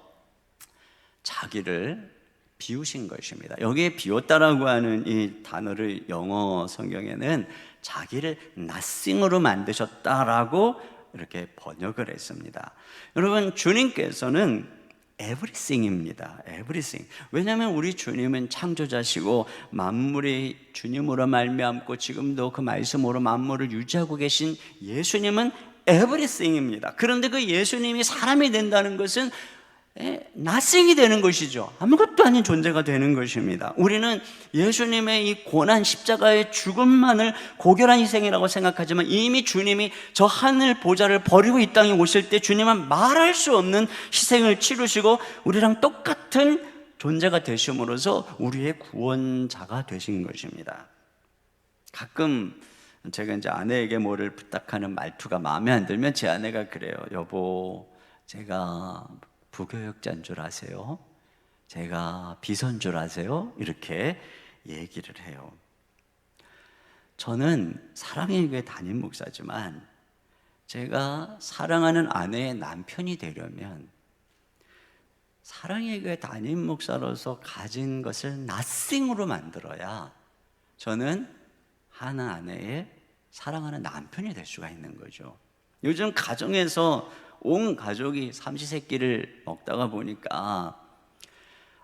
자기를 비우신 것입니다. 여기에 비웠다라고 하는 이 단어를 영어 성경에는 자기를 nothing으로 만드셨다라고 이렇게 번역을 했습니다. 여러분, 주님께서는 everything입니다. everything. 왜냐하면 우리 주님은 창조자시고 만물이 주님으로 말미암고 지금도 그 말씀으로 만물을 유지하고 계신 예수님은 everything입니다. 그런데 그 예수님이 사람이 된다는 것은 nothing이 되는 것이죠. 아무것도 아무것도 아닌 존재가 되는 것입니다. 우리는 예수님의 이 고난 십자가의 죽음만을 고결한 희생이라고 생각하지만 이미 주님이 저 하늘 보좌를 버리고 이 땅에 오실 때 주님은 말할 수 없는 희생을 치르시고 우리랑 똑같은 존재가 되심으로써 우리의 구원자가 되신 것입니다. 가끔 제가 이제 아내에게 뭐를 부탁하는 말투가 마음에 안 들면 제 아내가 그래요. 여보, 제가 부교역자인 줄 아세요? 제가 비서인 줄 아세요? 이렇게 얘기를 해요. 저는 사랑의 교회 담임 목사지만 제가 사랑하는 아내의 남편이 되려면 사랑의 교회 담임 목사로서 가진 것을 nothing으로 만들어야 저는 하나 아내의 사랑하는 남편이 될 수가 있는 거죠. 요즘 가정에서 온 가족이 삼시세끼를 먹다가 보니까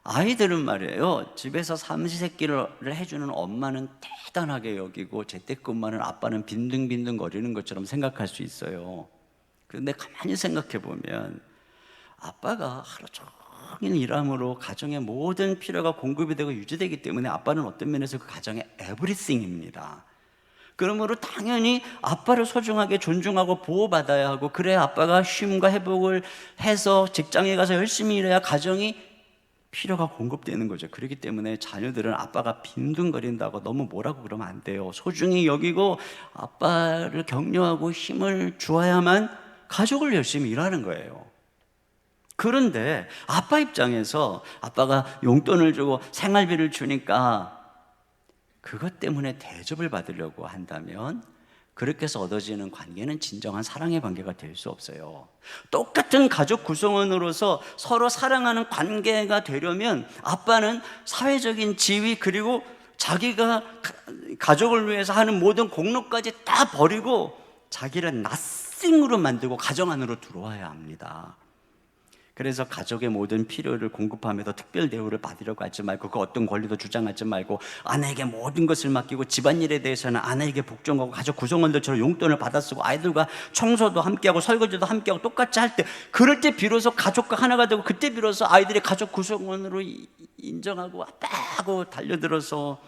아이들은 말이에요, 집에서 삼시세끼를 해주는 엄마는 대단하게 여기고 재택근무하는 아빠는 빈둥빈둥 거리는 것처럼 생각할 수 있어요. 그런데 가만히 생각해 보면 아빠가 하루 종일 일함으로 가정의 모든 필요가 공급이 되고 유지되기 때문에 아빠는 어떤 면에서 그 가정의 에브리띵입니다. 그러므로 당연히 아빠를 소중하게 존중하고 보호받아야 하고, 그래야 아빠가 쉼과 회복을 해서 직장에 가서 열심히 일해야 가정이 필요가 공급되는 거죠. 그렇기 때문에 자녀들은 아빠가 빈둥거린다고 너무 뭐라고 그러면 안 돼요. 소중히 여기고 아빠를 격려하고 힘을 주어야만 가족을 열심히 일하는 거예요. 그런데 아빠 입장에서 아빠가 용돈을 주고 생활비를 주니까 그것 때문에 대접을 받으려고 한다면 그렇게 해서 얻어지는 관계는 진정한 사랑의 관계가 될 수 없어요. 똑같은 가족 구성원으로서 서로 사랑하는 관계가 되려면 아빠는 사회적인 지위 그리고 자기가 가족을 위해서 하는 모든 공로까지 다 버리고 자기를 nothing으로 만들고 가정 안으로 들어와야 합니다. 그래서 가족의 모든 필요를 공급하면서 특별 대우를 받으려고 하지 말고 그 어떤 권리도 주장하지 말고 아내에게 모든 것을 맡기고 집안일에 대해서는 아내에게 복종하고 가족 구성원들처럼 용돈을 받아 쓰고 아이들과 청소도 함께하고 설거지도 함께하고 똑같이 할 때, 그럴 때 비로소 가족과 하나가 되고 그때 비로소 아이들이 가족 구성원으로 인정하고 아빠하고 달려들어서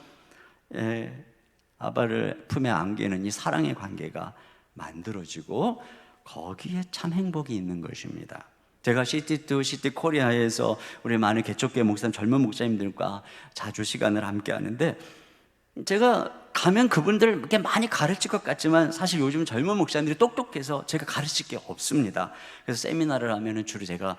아빠를 품에 안기는 이 사랑의 관계가 만들어지고 거기에 참 행복이 있는 것입니다. 제가 시티2 시티 코리아에서 우리 많은 개척교회 목사님, 젊은 목사님들과 자주 시간을 함께 하는데, 제가 가면 그분들 이렇게 많이 가르칠 것 같지만 사실 요즘 젊은 목사님들이 똑똑해서 제가 가르칠 게 없습니다. 그래서 세미나를 하면은 주로 제가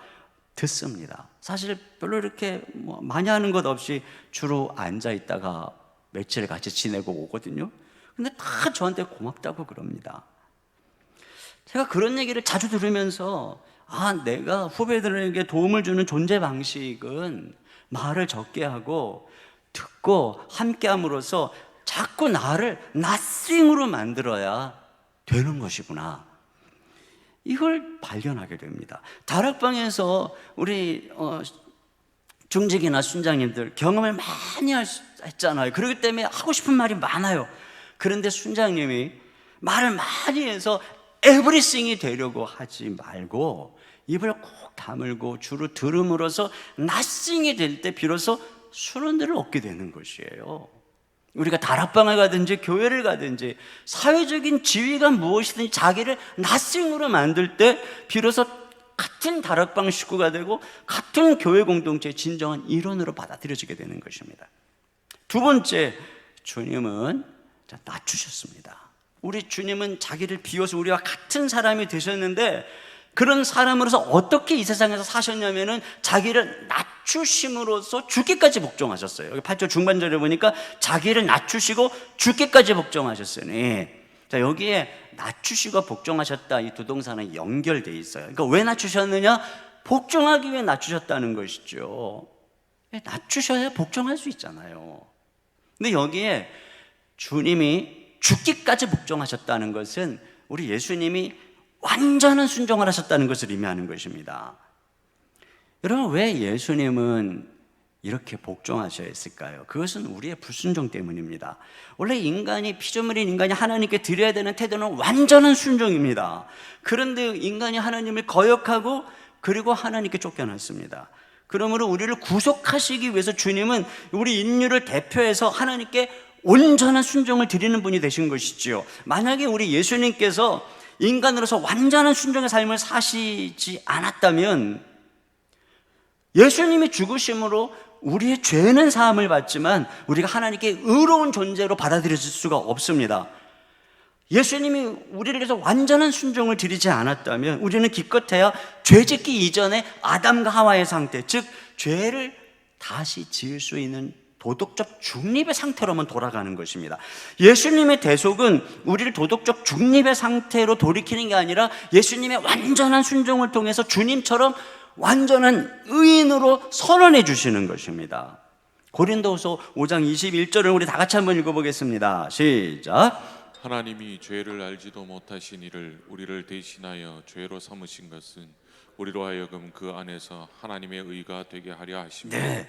듣습니다. 사실 별로 이렇게 많이 하는 것 없이 주로 앉아 있다가 며칠 같이 지내고 오거든요. 근데 다 저한테 고맙다고 그럽니다. 제가 그런 얘기를 자주 들으면서 내가 후배들에게 도움을 주는 존재 방식은 말을 적게 하고 듣고 함께함으로써 자꾸 나를 nothing으로 만들어야 되는 것이구나, 이걸 발견하게 됩니다. 다락방에서 우리 중직이나 순장님들 경험을 많이 했잖아요. 그렇기 때문에 하고 싶은 말이 많아요. 그런데 순장님이 말을 많이 해서 에브리싱이 되려고 하지 말고 입을 꼭 다물고 주로 들음으로써 nothing이 될 때 비로소 순원들을 얻게 되는 것이에요. 우리가 다락방을 가든지 교회를 가든지 사회적인 지위가 무엇이든지 자기를 nothing으로 만들 때 비로소 같은 다락방 식구가 되고 같은 교회 공동체의 진정한 일원으로 받아들여지게 되는 것입니다. 두 번째, 주님은 낮추셨습니다. 우리 주님은 자기를 비워서 우리와 같은 사람이 되셨는데, 그런 사람으로서 어떻게 이 세상에서 사셨냐면은 자기를 낮추심으로써 죽기까지 복종하셨어요. 여기 8절 중반절에 보니까 자기를 낮추시고 죽기까지 복종하셨으니, 자, 여기에 낮추시고 복종하셨다, 이 두 동사는 연결되어 있어요. 그러니까 왜 낮추셨느냐? 복종하기 위해 낮추셨다는 것이죠. 낮추셔야 복종할 수 있잖아요. 근데 여기에 주님이 죽기까지 복종하셨다는 것은 우리 예수님이 완전한 순종을 하셨다는 것을 의미하는 것입니다. 여러분, 왜 예수님은 이렇게 복종하셔야 했을까요? 그것은 우리의 불순종 때문입니다. 원래 인간이, 피조물인 인간이 하나님께 드려야 되는 태도는 완전한 순종입니다. 그런데 인간이 하나님을 거역하고 그리고 하나님께 쫓겨났습니다. 그러므로 우리를 구속하시기 위해서 주님은 우리 인류를 대표해서 하나님께 온전한 순종을 드리는 분이 되신 것이지요. 만약에 우리 예수님께서 인간으로서 완전한 순종의 삶을 사시지 않았다면 예수님이 죽으심으로 우리의 죄는 사함을 받지만 우리가 하나님께 의로운 존재로 받아들여질 수가 없습니다. 예수님이 우리를 위해서 완전한 순종을 드리지 않았다면 우리는 기껏해야 죄 짓기 이전에 아담과 하와의 상태, 즉 죄를 다시 지을 수 있는 도덕적 중립의 상태로만 돌아가는 것입니다. 예수님의 대속은 우리를 도덕적 중립의 상태로 돌이키는 게 아니라 예수님의 완전한 순종을 통해서 주님처럼 완전한 의인으로 선언해 주시는 것입니다. 고린도후서 5장 21절을 우리 다 같이 한번 읽어보겠습니다. 시작. 하나님이 죄를 알지도 못하신 이를 우리를 대신하여 죄로 삼으신 것은 우리로 하여금 그 안에서 하나님의 의가 되게 하려 하십니다. 네.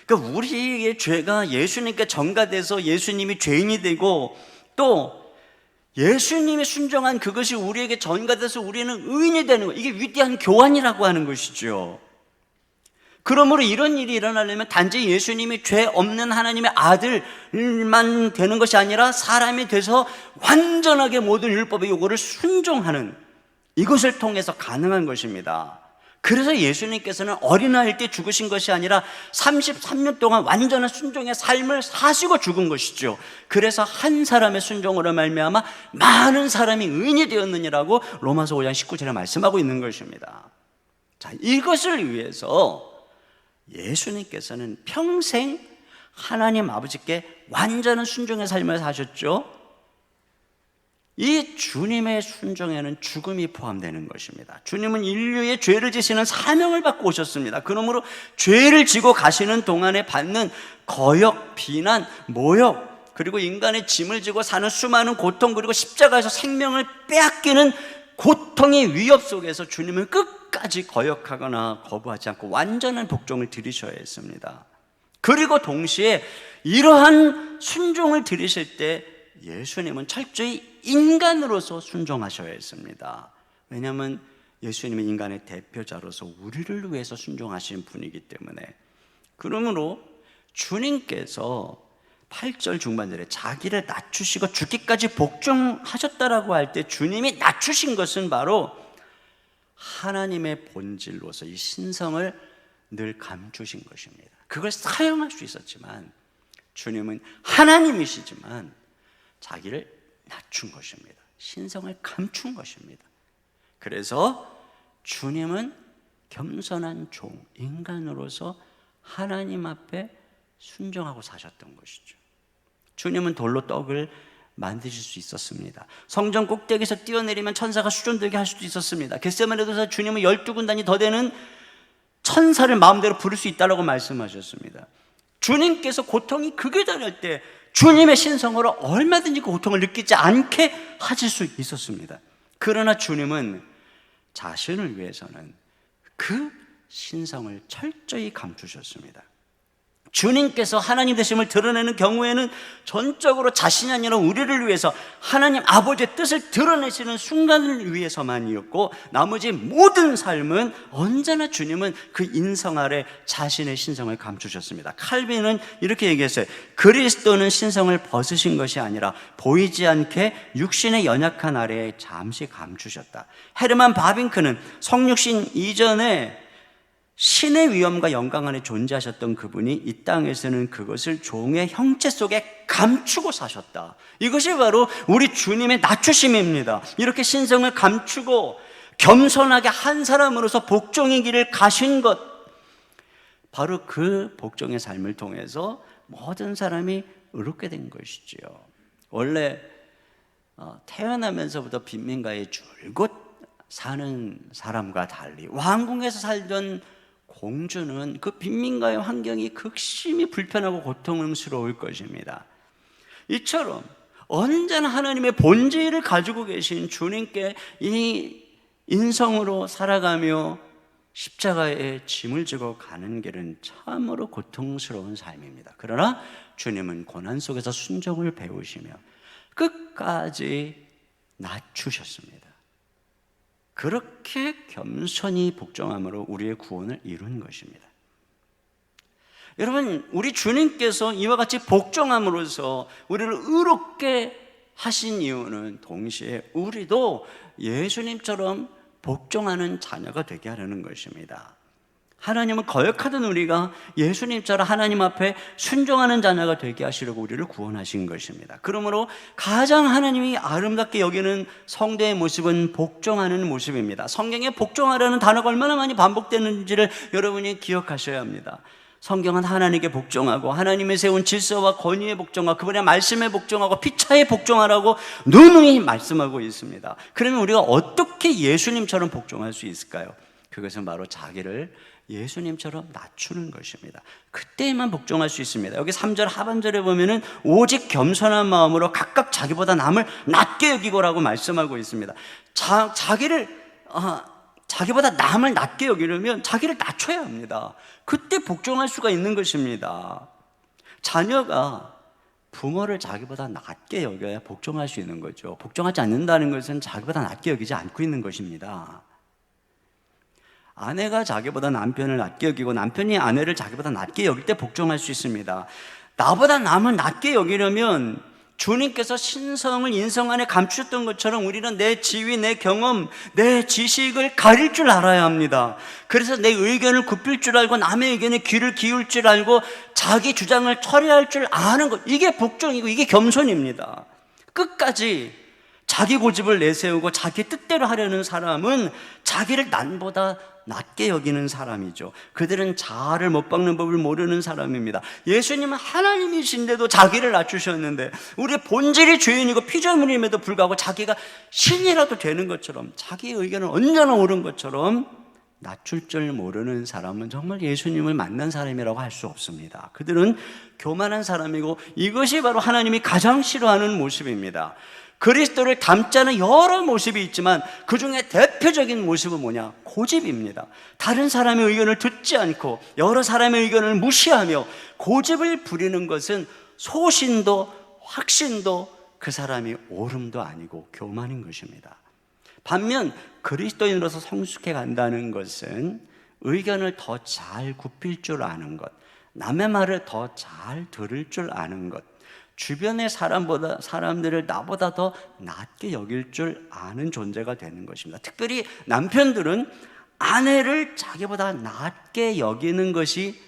그러니까 우리의 죄가 예수님께 전가돼서 예수님이 죄인이 되고 또 예수님이 순종한 그것이 우리에게 전가돼서 우리는 의인이 되는 거예요. 이게 위대한 교환이라고 하는 것이죠. 그러므로 이런 일이 일어나려면 단지 예수님이 죄 없는 하나님의 아들만 되는 것이 아니라 사람이 돼서 완전하게 모든 율법의 요구를 순종하는 이것을 통해서 가능한 것입니다. 그래서 예수님께서는 어린아이일 때 죽으신 것이 아니라 33년 동안 완전한 순종의 삶을 사시고 죽은 것이죠. 그래서 한 사람의 순종으로 말미암아 많은 사람이 의인이 되었느니라고 로마서 5장 19절에 말씀하고 있는 것입니다. 자, 이것을 위해서 예수님께서는 평생 하나님 아버지께 완전한 순종의 삶을 사셨죠. 이 주님의 순종에는 죽음이 포함되는 것입니다. 주님은 인류의 죄를 지시는 사명을 받고 오셨습니다. 그러므로 죄를 지고 가시는 동안에 받는 거역, 비난, 모욕, 그리고 인간의 짐을 지고 사는 수많은 고통, 그리고 십자가에서 생명을 빼앗기는 고통의 위협 속에서 주님은 끝까지 거역하거나 거부하지 않고 완전한 복종을 드리셔야 했습니다. 그리고 동시에 이러한 순종을 드리실 때 예수님은 철저히 인간으로서 순종하셔야 했습니다. 왜냐하면 예수님은 인간의 대표자로서 우리를 위해서 순종하신 분이기 때문에. 그러므로 주님께서 8절 중반절에 자기를 낮추시고 죽기까지 복종하셨다라고 할 때 주님이 낮추신 것은 바로 하나님의 본질로서 이 신성을 늘 감추신 것입니다. 그걸 사용할 수 있었지만 주님은 하나님이시지만 자기를 낮춘 것입니다. 신성을 감춘 것입니다. 그래서 주님은 겸손한 종, 인간으로서 하나님 앞에 순종하고 사셨던 것이죠. 주님은 돌로 떡을 만드실 수 있었습니다. 성전 꼭대기에서 뛰어내리면 천사가 수종들게 할 수도 있었습니다. 겟세마네에서 주님은 12군단이 더 되는 천사를 마음대로 부를 수 있다고 말씀하셨습니다. 주님께서 고통이 극에 달할 때 주님의 신성으로 얼마든지 그 고통을 느끼지 않게 하실 수 있었습니다. 그러나 주님은 자신을 위해서는 그 신성을 철저히 감추셨습니다. 주님께서 하나님 되심을 드러내는 경우에는 전적으로 자신이 아니라 우리를 위해서 하나님 아버지의 뜻을 드러내시는 순간을 위해서만이었고 나머지 모든 삶은 언제나 주님은 그 인성 아래 자신의 신성을 감추셨습니다. 칼빈은 이렇게 얘기했어요. 그리스도는 신성을 벗으신 것이 아니라 보이지 않게 육신의 연약한 아래에 잠시 감추셨다. 헤르만 바빙크는 성육신 이전에 신의 위엄과 영광 안에 존재하셨던 그분이 이 땅에서는 그것을 종의 형체 속에 감추고 사셨다. 이것이 바로 우리 주님의 낮추심입니다. 이렇게 신성을 감추고 겸손하게 한 사람으로서 복종의 길을 가신 것, 바로 그 복종의 삶을 통해서 모든 사람이 의롭게 된 것이지요. 원래 태어나면서부터 빈민가에 줄곧 사는 사람과 달리 왕궁에서 살던 공주는 그 빈민가의 환경이 극심히 불편하고 고통스러울 것입니다. 이처럼 언제나 하나님의 본질을 가지고 계신 주님께 이 인성으로 살아가며 십자가에 짐을 지고 가는 길은 참으로 고통스러운 삶입니다. 그러나 주님은 고난 속에서 순종을 배우시며 끝까지 낮추셨습니다. 그렇게 겸손히 복종함으로 우리의 구원을 이룬 것입니다. 여러분, 우리 주님께서 이와 같이 복종함으로써 우리를 의롭게 하신 이유는 동시에 우리도 예수님처럼 복종하는 자녀가 되게 하려는 것입니다. 하나님은 거역하던 우리가 예수님처럼 하나님 앞에 순종하는 자녀가 되게 하시려고 우리를 구원하신 것입니다. 그러므로 가장 하나님이 아름답게 여기는 성도의 모습은 복종하는 모습입니다. 성경에 복종하라는 단어가 얼마나 많이 반복되는지를 여러분이 기억하셔야 합니다. 성경은 하나님께 복종하고 하나님의 세운 질서와 권위에 복종하고 그분의 말씀에 복종하고 피차에 복종하라고 누누이 말씀하고 있습니다. 그러면 우리가 어떻게 예수님처럼 복종할 수 있을까요? 그것은 바로 자기를 예수님처럼 낮추는 것입니다. 그때만 복종할 수 있습니다. 여기 3절 하반절에 보면은 오직 겸손한 마음으로 각각 자기보다 남을 낮게 여기고라고 말씀하고 있습니다. 자기보다 남을 낮게 여기려면 자기를 낮춰야 합니다. 그때 복종할 수가 있는 것입니다. 자녀가 부모를 자기보다 낮게 여겨야 복종할 수 있는 거죠. 복종하지 않는다는 것은 자기보다 낮게 여기지 않고 있는 것입니다. 아내가 자기보다 남편을 낮게 여기고 남편이 아내를 자기보다 낮게 여길 때 복종할 수 있습니다. 나보다 남을 낮게 여기려면 주님께서 신성을 인성 안에 감추셨던 것처럼 우리는 내 지위, 내 경험, 내 지식을 가릴 줄 알아야 합니다. 그래서 내 의견을 굽힐 줄 알고 남의 의견에 귀를 기울 줄 알고 자기 주장을 처리할 줄 아는 것, 이게 복종이고 이게 겸손입니다. 끝까지 자기 고집을 내세우고 자기 뜻대로 하려는 사람은 자기를 남보다 낮게 여기는 사람이죠. 그들은 자아를 못 박는 법을 모르는 사람입니다. 예수님은 하나님이신데도 자기를 낮추셨는데 우리의 본질이 죄인이고 피조물임에도 불구하고 자기가 신이라도 되는 것처럼 자기의 의견은 언제나 옳은 것처럼 낮출 줄 모르는 사람은 정말 예수님을 만난 사람이라고 할 수 없습니다. 그들은 교만한 사람이고 이것이 바로 하나님이 가장 싫어하는 모습입니다. 그리스도를 닮지 않은 여러 모습이 있지만 그 중에 대표적인 모습은 뭐냐? 고집입니다. 다른 사람의 의견을 듣지 않고 여러 사람의 의견을 무시하며 고집을 부리는 것은 소신도 확신도 그 사람이 옳음도 아니고 교만인 것입니다. 반면 그리스도인으로서 성숙해 간다는 것은 의견을 더 잘 굽힐 줄 아는 것, 남의 말을 더 잘 들을 줄 아는 것, 주변의 사람들을 나보다 더 낮게 여길 줄 아는 존재가 되는 것입니다. 특별히 남편들은 아내를 자기보다 낮게 여기는 것이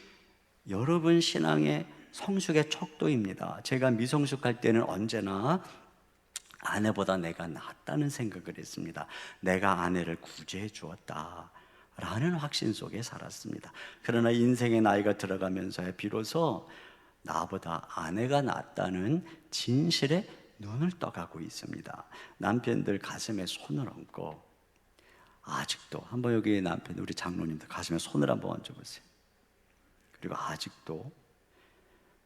여러분 신앙의 성숙의 척도입니다. 제가 미성숙할 때는 언제나 아내보다 내가 낫다는 생각을 했습니다. 내가 아내를 구제해 주었다 라는 확신 속에 살았습니다. 그러나 인생의 나이가 들어가면서 비로소 나보다 아내가 낫다는 진실에 눈을 떠가고 있습니다. 남편들 가슴에 손을 얹고 아직도 한번 여기 남편 우리 장로님들 가슴에 손을 한번 얹어보세요. 그리고 아직도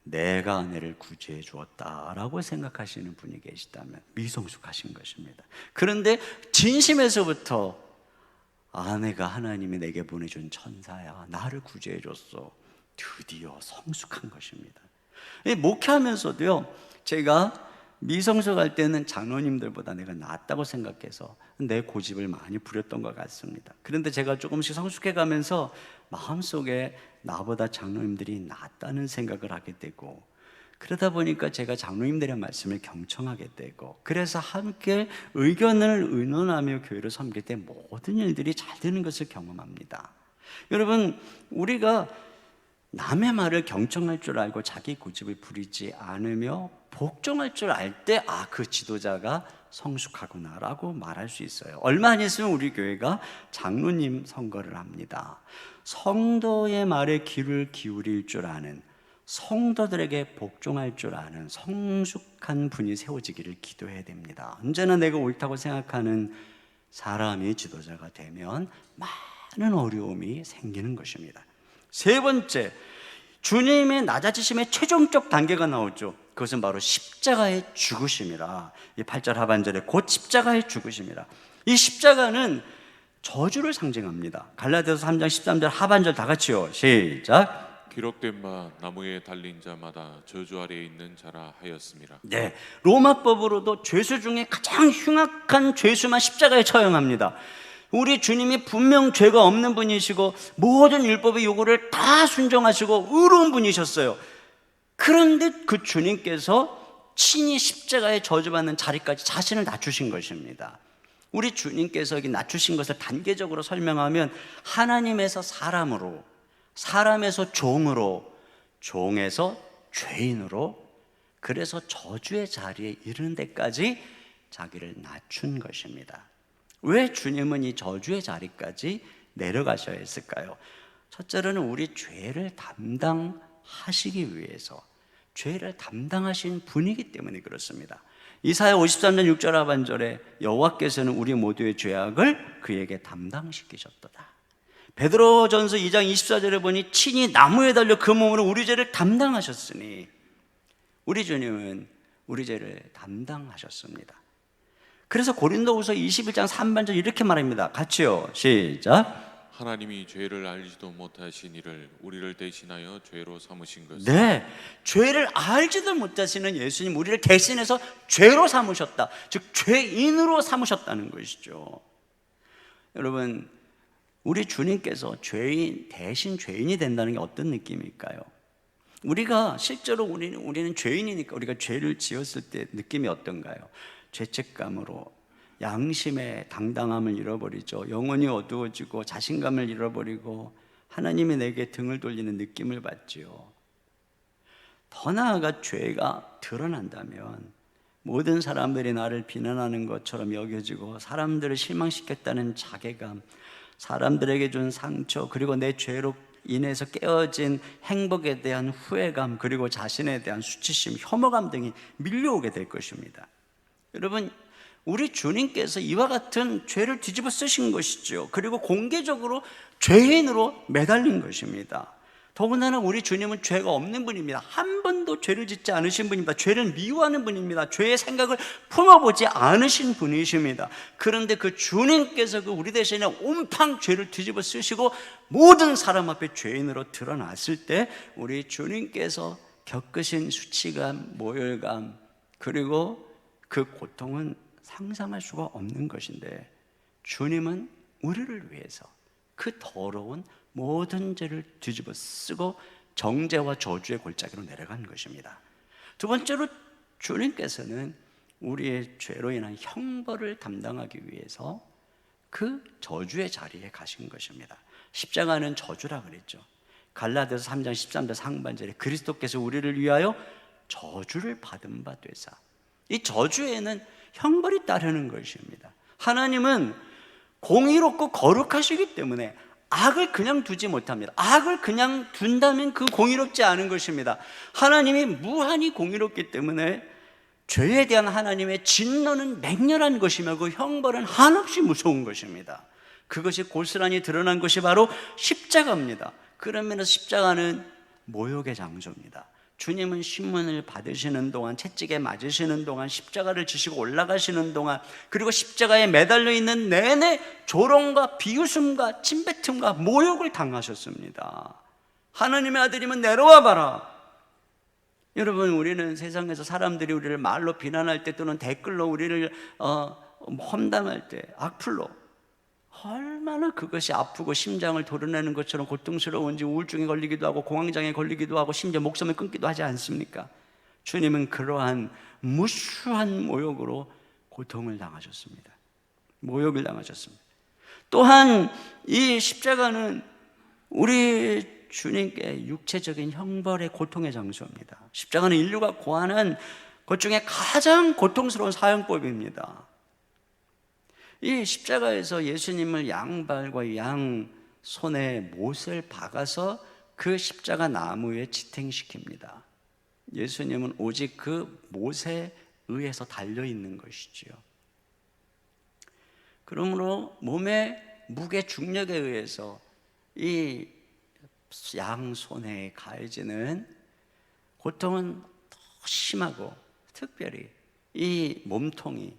내가 아내를 구제해 주었다라고 생각하시는 분이 계시다면 미성숙하신 것입니다. 그런데 진심에서부터 아내가 하나님이 내게 보내준 천사야, 나를 구제해 줬어, 드디어 성숙한 것입니다. 목회하면서도요, 제가 미성숙할 때는 장로님들보다 내가 낫다고 생각해서 내 고집을 많이 부렸던 것 같습니다. 그런데 제가 조금씩 성숙해 가면서 마음속에 나보다 장로님들이 낫다는 생각을 하게 되고, 그러다 보니까 제가 장로님들의 말씀을 경청하게 되고, 그래서 함께 의견을 의논하며 교회를 섬길 때 모든 일들이 잘 되는 것을 경험합니다. 여러분, 우리가 남의 말을 경청할 줄 알고 자기 고집을 부리지 않으며 복종할 줄 알 때 그 지도자가 성숙하구나라고 말할 수 있어요. 얼마 안 있으면 우리 교회가 장로님 선거를 합니다. 성도의 말에 귀를 기울일 줄 아는, 성도들에게 복종할 줄 아는 성숙한 분이 세워지기를 기도해야 됩니다. 언제나 내가 옳다고 생각하는 사람이 지도자가 되면 많은 어려움이 생기는 것입니다. 세 번째, 주님의 낮아지심의 최종적 단계가 나오죠. 그것은 바로 십자가의 죽으심이라. 이 8절 하반절에 곧 십자가의 죽으심이라. 이 십자가는 저주를 상징합니다. 갈라디아서 3장 13절 하반절 다 같이요. 시작. 기록된 바 나무에 달린 자마다 저주 아래에 있는 자라 하였습니다. 네, 로마법으로도 죄수 중에 가장 흉악한 죄수만 십자가에 처형합니다. 우리 주님이 분명 죄가 없는 분이시고 모든 율법의 요구를 다 순종하시고 의로운 분이셨어요. 그런데 그 주님께서 친히 십자가에 저주받는 자리까지 자신을 낮추신 것입니다. 우리 주님께서 여기 낮추신 것을 단계적으로 설명하면 하나님에서 사람으로, 사람에서 종으로, 종에서 죄인으로, 그래서 저주의 자리에 이르는 데까지 자기를 낮춘 것입니다. 왜 주님은 이 저주의 자리까지 내려가셔야 했을까요? 첫째로는 우리 죄를 담당하시기 위해서, 죄를 담당하신 분이기 때문에 그렇습니다. 이사야 53장 6절 하반절에 여호와께서는 우리 모두의 죄악을 그에게 담당시키셨도다. 베드로전서 2장 24절에 보니 친히 나무에 달려 그 몸으로 우리 죄를 담당하셨으니, 우리 주님은 우리 죄를 담당하셨습니다. 그래서 고린도후서 21장 3반절 이렇게 말합니다. 같이요, 시작. 하나님이 죄를 알지도 못하신 이를 우리를 대신하여 죄로 삼으신 것은 네, 죄를 알지도 못하시는 예수님, 우리를 대신해서 죄로 삼으셨다. 즉 죄인으로 삼으셨다는 것이죠. 여러분, 우리 주님께서 죄인 대신 죄인이 된다는 게 어떤 느낌일까요? 우리가 실제로 우리는 죄인이니까 우리가 죄를 지었을 때 느낌이 어떤가요? 죄책감으로 양심의 당당함을 잃어버리죠. 영혼이 어두워지고 자신감을 잃어버리고 하나님이 내게 등을 돌리는 느낌을 받지요. 더 나아가 죄가 드러난다면 모든 사람들이 나를 비난하는 것처럼 여겨지고 사람들을 실망시켰다는 자괴감, 사람들에게 준 상처, 그리고 내 죄로 인해서 깨어진 행복에 대한 후회감, 그리고 자신에 대한 수치심, 혐오감 등이 밀려오게 될 것입니다. 여러분, 우리 주님께서 이와 같은 죄를 뒤집어 쓰신 것이죠. 그리고 공개적으로 죄인으로 매달린 것입니다. 더군다나 우리 주님은 죄가 없는 분입니다. 한 번도 죄를 짓지 않으신 분입니다. 죄를 미워하는 분입니다. 죄의 생각을 품어보지 않으신 분이십니다. 그런데 그 주님께서 그 우리 대신에 온팡 죄를 뒤집어 쓰시고 모든 사람 앞에 죄인으로 드러났을 때 우리 주님께서 겪으신 수치감, 모욕감, 그리고 그 고통은 상상할 수가 없는 것인데, 주님은 우리를 위해서 그 더러운 모든 죄를 뒤집어 쓰고 정죄와 저주의 골짜기로 내려간 것입니다. 두 번째로, 주님께서는 우리의 죄로 인한 형벌을 담당하기 위해서 그 저주의 자리에 가신 것입니다. 십자가는 저주라 그랬죠. 갈라디아서 3장 13절 상반절에 그리스도께서 우리를 위하여 저주를 받은 바 되사, 이 저주에는 형벌이 따르는 것입니다. 하나님은 공의롭고 거룩하시기 때문에 악을 그냥 두지 못합니다. 악을 그냥 둔다면 그 공의롭지 않은 것입니다. 하나님이 무한히 공의롭기 때문에 죄에 대한 하나님의 진노는 맹렬한 것이며 그 형벌은 한없이 무서운 것입니다. 그것이 고스란히 드러난 것이 바로 십자가입니다. 그런 면에서 십자가는 모욕의 장소입니다. 주님은 신문을 받으시는 동안, 채찍에 맞으시는 동안, 십자가를 지시고 올라가시는 동안, 그리고 십자가에 매달려 있는 내내 조롱과 비웃음과 침뱉음과 모욕을 당하셨습니다. 하나님의 아들이면 내려와 봐라. 여러분, 우리는 세상에서 사람들이 우리를 말로 비난할 때, 또는 댓글로 우리를 험담할 때, 악플로, 얼마나 그것이 아프고 심장을 도려내는 것처럼 고통스러운지 우울증에 걸리기도 하고 공황장애에 걸리기도 하고 심지어 목숨을 끊기도 하지 않습니까? 주님은 그러한 무수한 모욕으로 고통을 당하셨습니다. 모욕을 당하셨습니다. 또한 이 십자가는 우리 주님께 육체적인 형벌의 고통의 장소입니다. 십자가는 인류가 고하는 것 중에 가장 고통스러운 사형법입니다. 이 십자가에서 예수님을 양발과 양손에 못을 박아서 그 십자가 나무에 지탱시킵니다. 예수님은 오직 그 못에 의해서 달려있는 것이지요. 그러므로 몸의 무게 중력에 의해서 이 양손에 가해지는 고통은 더 심하고, 특별히 이 몸통이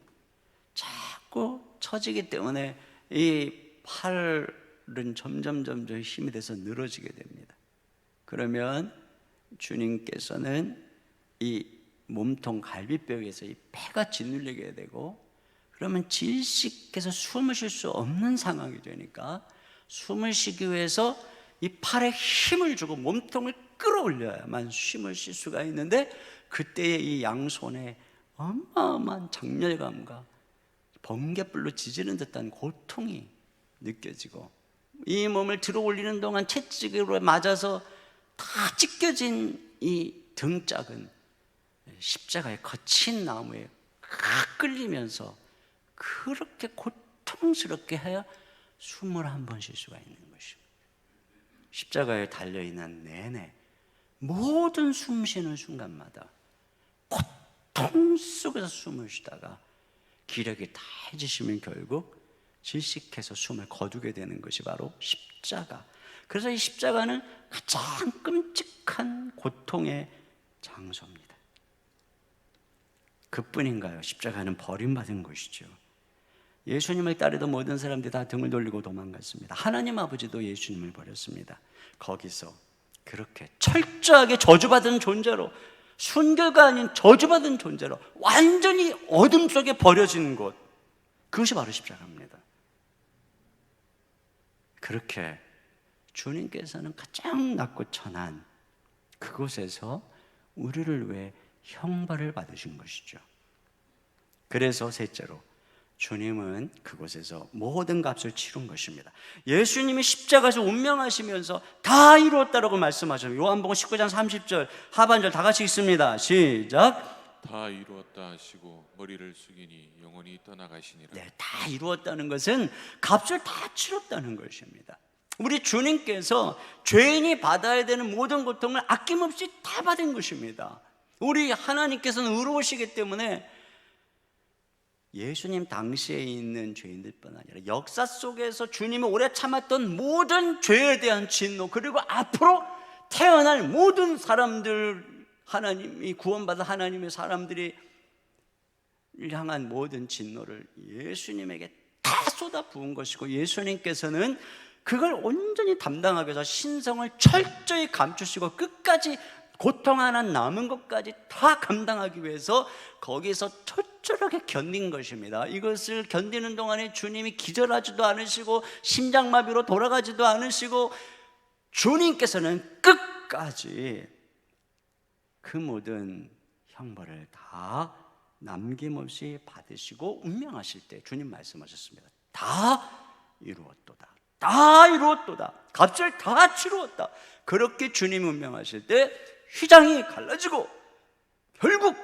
자꾸 처지기 때문에 이 팔은 점점 힘이 돼서 늘어지게 됩니다. 그러면 주님께서는 이 몸통 갈비뼈에서 이 폐가 짓눌리게 되고, 그러면 질식해서 숨을 쉴 수 없는 상황이 되니까 숨을 쉬기 위해서 이 팔에 힘을 주고 몸통을 끌어올려야만 숨을 쉴 수가 있는데, 그때의 이 양손에 어마어마한 장렬감과 번갯불로 지지는 듯한 고통이 느껴지고, 이 몸을 들어 올리는 동안 채찍으로 맞아서 다 찢겨진 이 등짝은 십자가의 거친 나무에 끌리면서 그렇게 고통스럽게 해야 숨을 한 번 쉴 수가 있는 것입니다. 십자가에 달려있는 내내 모든 숨 쉬는 순간마다 고통 속에서 숨을 쉬다가 기력이 다 해지시면 결국 질식해서 숨을 거두게 되는 것이 바로 십자가. 그래서 이 십자가는 가장 끔찍한 고통의 장소입니다. 그뿐인가요? 십자가는 버림받은 것이죠. 예수님을 따르던 모든 사람들이 다 등을 돌리고 도망갔습니다. 하나님 아버지도 예수님을 버렸습니다. 거기서 그렇게 철저하게 저주받은 존재로, 순결가 아닌 저주받은 존재로 완전히 어둠 속에 버려진 곳, 그것이 바로 십자가입니다. 그렇게 주님께서는 가장 낮고 천한 그곳에서 우리를 위해 형벌을 받으신 것이죠. 그래서 셋째로, 주님은 그곳에서 모든 값을 치룬 것입니다. 예수님이 십자가에서 운명하시면서 다 이루었다라고 말씀하셨어요. 요한복음 19장 30절 하반절 다 같이 읽습니다. 시작. 다 이루었다 하시고 머리를 숙이니 영원히 떠나가시니라. 네, 다 이루었다는 것은 값을 다 치렀다는 것입니다. 우리 주님께서 죄인이 받아야 되는 모든 고통을 아낌없이 다 받은 것입니다. 우리 하나님께서는 의로우시기 때문에 예수님 당시에 있는 죄인들뿐 아니라 역사 속에서 주님이 오래 참았던 모든 죄에 대한 진노, 그리고 앞으로 태어날 모든 사람들, 하나님이 구원받은 하나님의 사람들이 향한 모든 진노를 예수님에게 다 쏟아 부은 것이고, 예수님께서는 그걸 온전히 담당하기 위해서 신성을 철저히 감추시고 끝까지 고통 하나 남은 것까지 다 감당하기 위해서 거기서 철저하게 견딘 것입니다. 이것을 견디는 동안에 주님이 기절하지도 않으시고 심장마비로 돌아가지도 않으시고, 주님께서는 끝까지 그 모든 형벌을 다 남김없이 받으시고 운명하실 때 주님 말씀하셨습니다. 다 이루었도다. 다 이루었도다. 값을 다 치루었다. 그렇게 주님 운명하실 때 휘장이 갈라지고 결국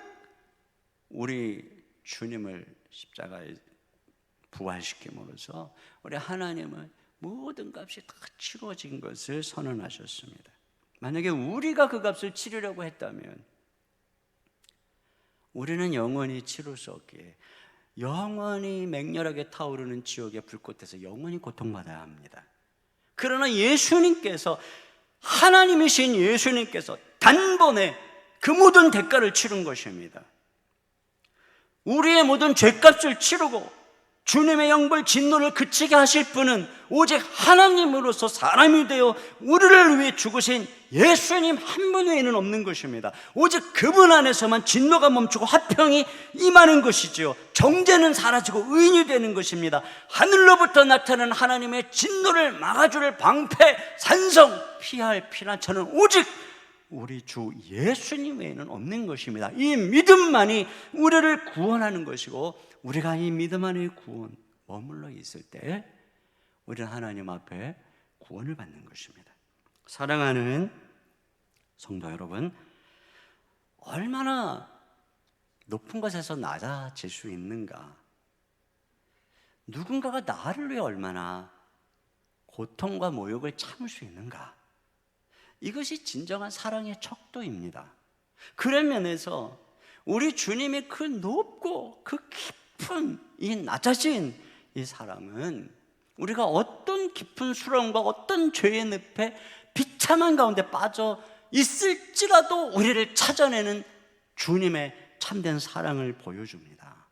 우리 주님을 십자가에 부활시킴으로써 우리 하나님은 모든 값이 다 치루어진 것을 선언하셨습니다. 만약에 우리가 그 값을 치르려고 했다면 우리는 영원히 치룰 수 없기에 영원히 맹렬하게 타오르는 지옥의 불꽃에서 영원히 고통받아야 합니다. 그러나 예수님께서, 하나님이신 예수님께서 단번에 그 모든 대가를 치른 것입니다. 우리의 모든 죄값을 치르고 주님의 영벌 진노를 그치게 하실 분은 오직 하나님으로서 사람이 되어 우리를 위해 죽으신 예수님 한 분 외에는 없는 것입니다. 오직 그분 안에서만 진노가 멈추고 화평이 임하는 것이지요. 정죄는 사라지고 의인이 되는 것입니다. 하늘로부터 나타나는 하나님의 진노를 막아줄 방패, 산성, 피할 피난처는 오직 우리 주 예수님 외에는 없는 것입니다. 이 믿음만이 우리를 구원하는 것이고, 우리가 이 믿음 안에 구원 머물러 있을 때 우리는 하나님 앞에 구원을 받는 것입니다. 사랑하는 성도 여러분, 얼마나 높은 곳에서 낮아질 수 있는가? 누군가가 나를 위해 얼마나 고통과 모욕을 참을 수 있는가? 이것이 진정한 사랑의 척도입니다. 그런 면에서 우리 주님의 그 높고 그 깊은 이 낮아진 이 사랑은 우리가 어떤 깊은 수렁과 어떤 죄의 늪에 비참한 가운데 빠져 있을지라도 우리를 찾아내는 주님의 참된 사랑을 보여줍니다.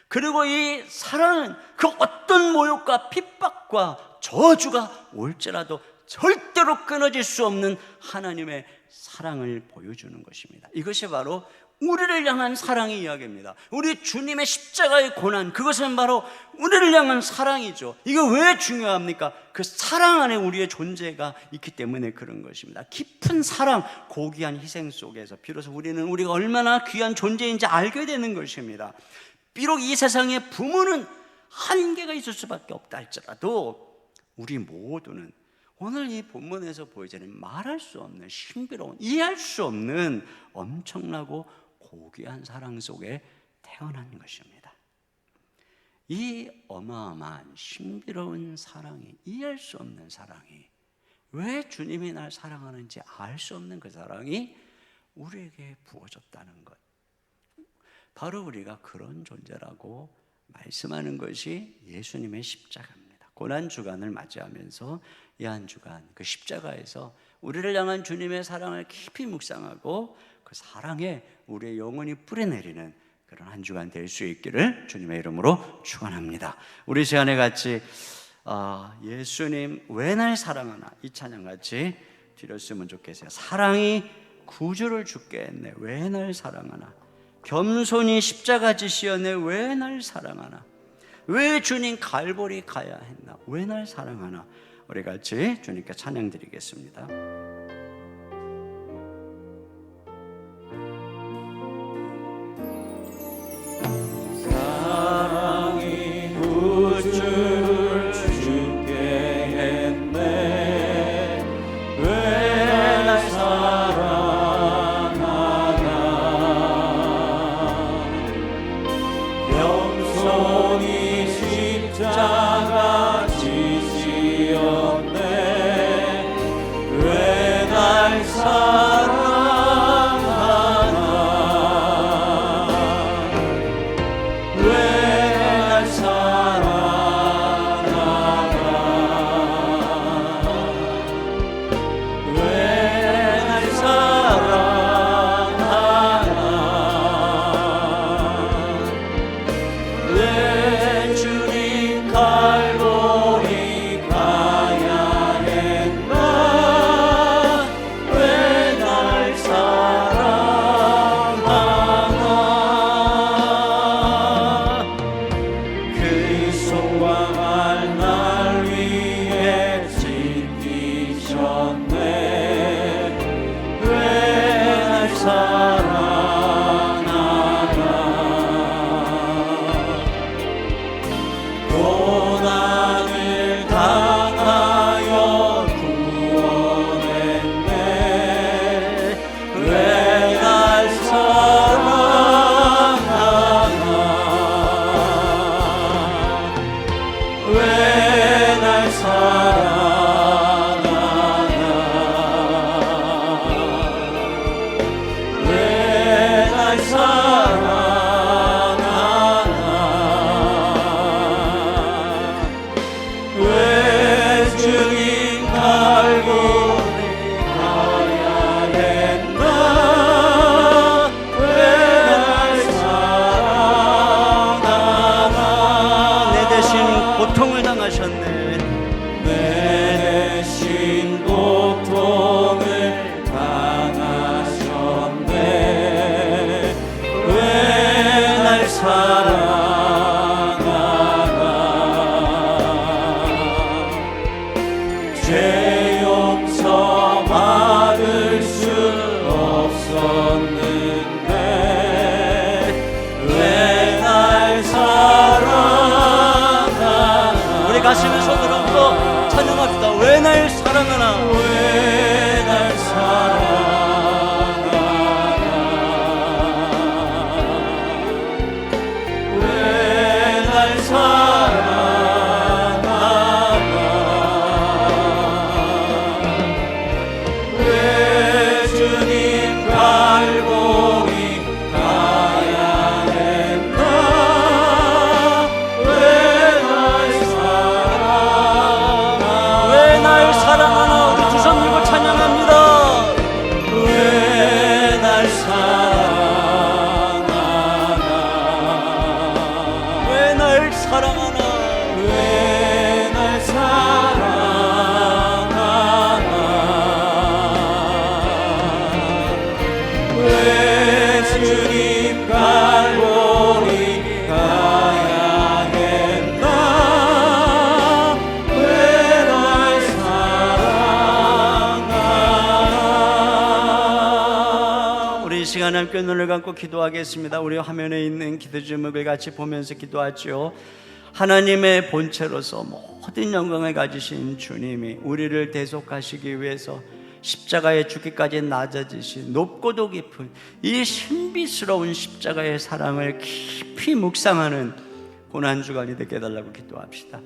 그리고 이 사랑은 그 어떤 모욕과 핍박과 저주가 올지라도 절대로 끊어질 수 없는 하나님의 사랑을 보여주는 것입니다. 이것이 바로 우리를 향한 사랑의 이야기입니다. 우리 주님의 십자가의 고난, 그것은 바로 우리를 향한 사랑이죠. 이게 왜 중요합니까? 그 사랑 안에 우리의 존재가 있기 때문에 그런 것입니다. 깊은 사랑, 고귀한 희생 속에서 비로소 우리가 얼마나 귀한 존재인지 알게 되는 것입니다. 비록 이 세상에 부모는 한계가 있을 수밖에 없다 할지라도 우리 모두는 오늘 이 본문에서 보여지는 말할 수 없는 신비로운, 이해할 수 없는 엄청나고 고귀한 사랑 속에 태어난 것입니다. 이 어마어마한 신비로운 사랑이, 이해할 수 없는 사랑이, 왜 주님이 날 사랑하는지 알 수 없는 그 사랑이 우리에게 부어졌다는 것, 바로 우리가 그런 존재라고 말씀하는 것이 예수님의 십자가입니다. 고난주간을 맞이하면서 이 한 주간 그 십자가에서 우리를 향한 주님의 사랑을 깊이 묵상하고 그 사랑에 우리의 영혼이 뿌려내리는 그런 한 주간 될 수 있기를 주님의 이름으로 축원합니다. 우리 시간에 같이 예수님 왜 날 사랑하나, 이 찬양 같이 드렸으면 좋겠어요. 사랑이 구주를 죽게 했네, 왜 날 사랑하나. 겸손히 십자가 지시었네, 왜 날 사랑하나. 왜 주님 갈보리 가야 했나, 왜 날 사랑하나. 우리 같이 주님께 찬양 드리겠습니다. 사랑이 구주를 죽게 했네, 왜 날 사랑하나. 겸손히 십자가 지시었네, 왜 날 사랑하나. 왜 날 사랑하나. 왜 날 사랑하나. 왜 주님 갈보리 가야 했나, 왜 날 사랑하나. 그 소망을 날 위해 지키셨네, 왜 날 사랑하나. 고난을 당하여 구원했네, 왜 날 사랑하나. 왜 날 사랑하나. 왜 날 사랑하나. 왜 주님 갈보리 가야 했나, 왜 날 사랑하나. 내 대신 고통을 당하셨네, 내 대신 고통을 당하셨네, 왜 시간 함께 눈을 감고 기도하겠습니다. 우리 화면에 있는 기도 제목을 같이 보면서 기도하죠. 하나님의 본체로서 모든 영광을 가지신 주님이 우리를 대속하시기 위해서 십자가에 죽기까지 낮아지신 높고도 깊은 이 신비스러운 십자가의 사랑을 깊이 묵상하는 고난주간이 되게 해달라고 기도합시다.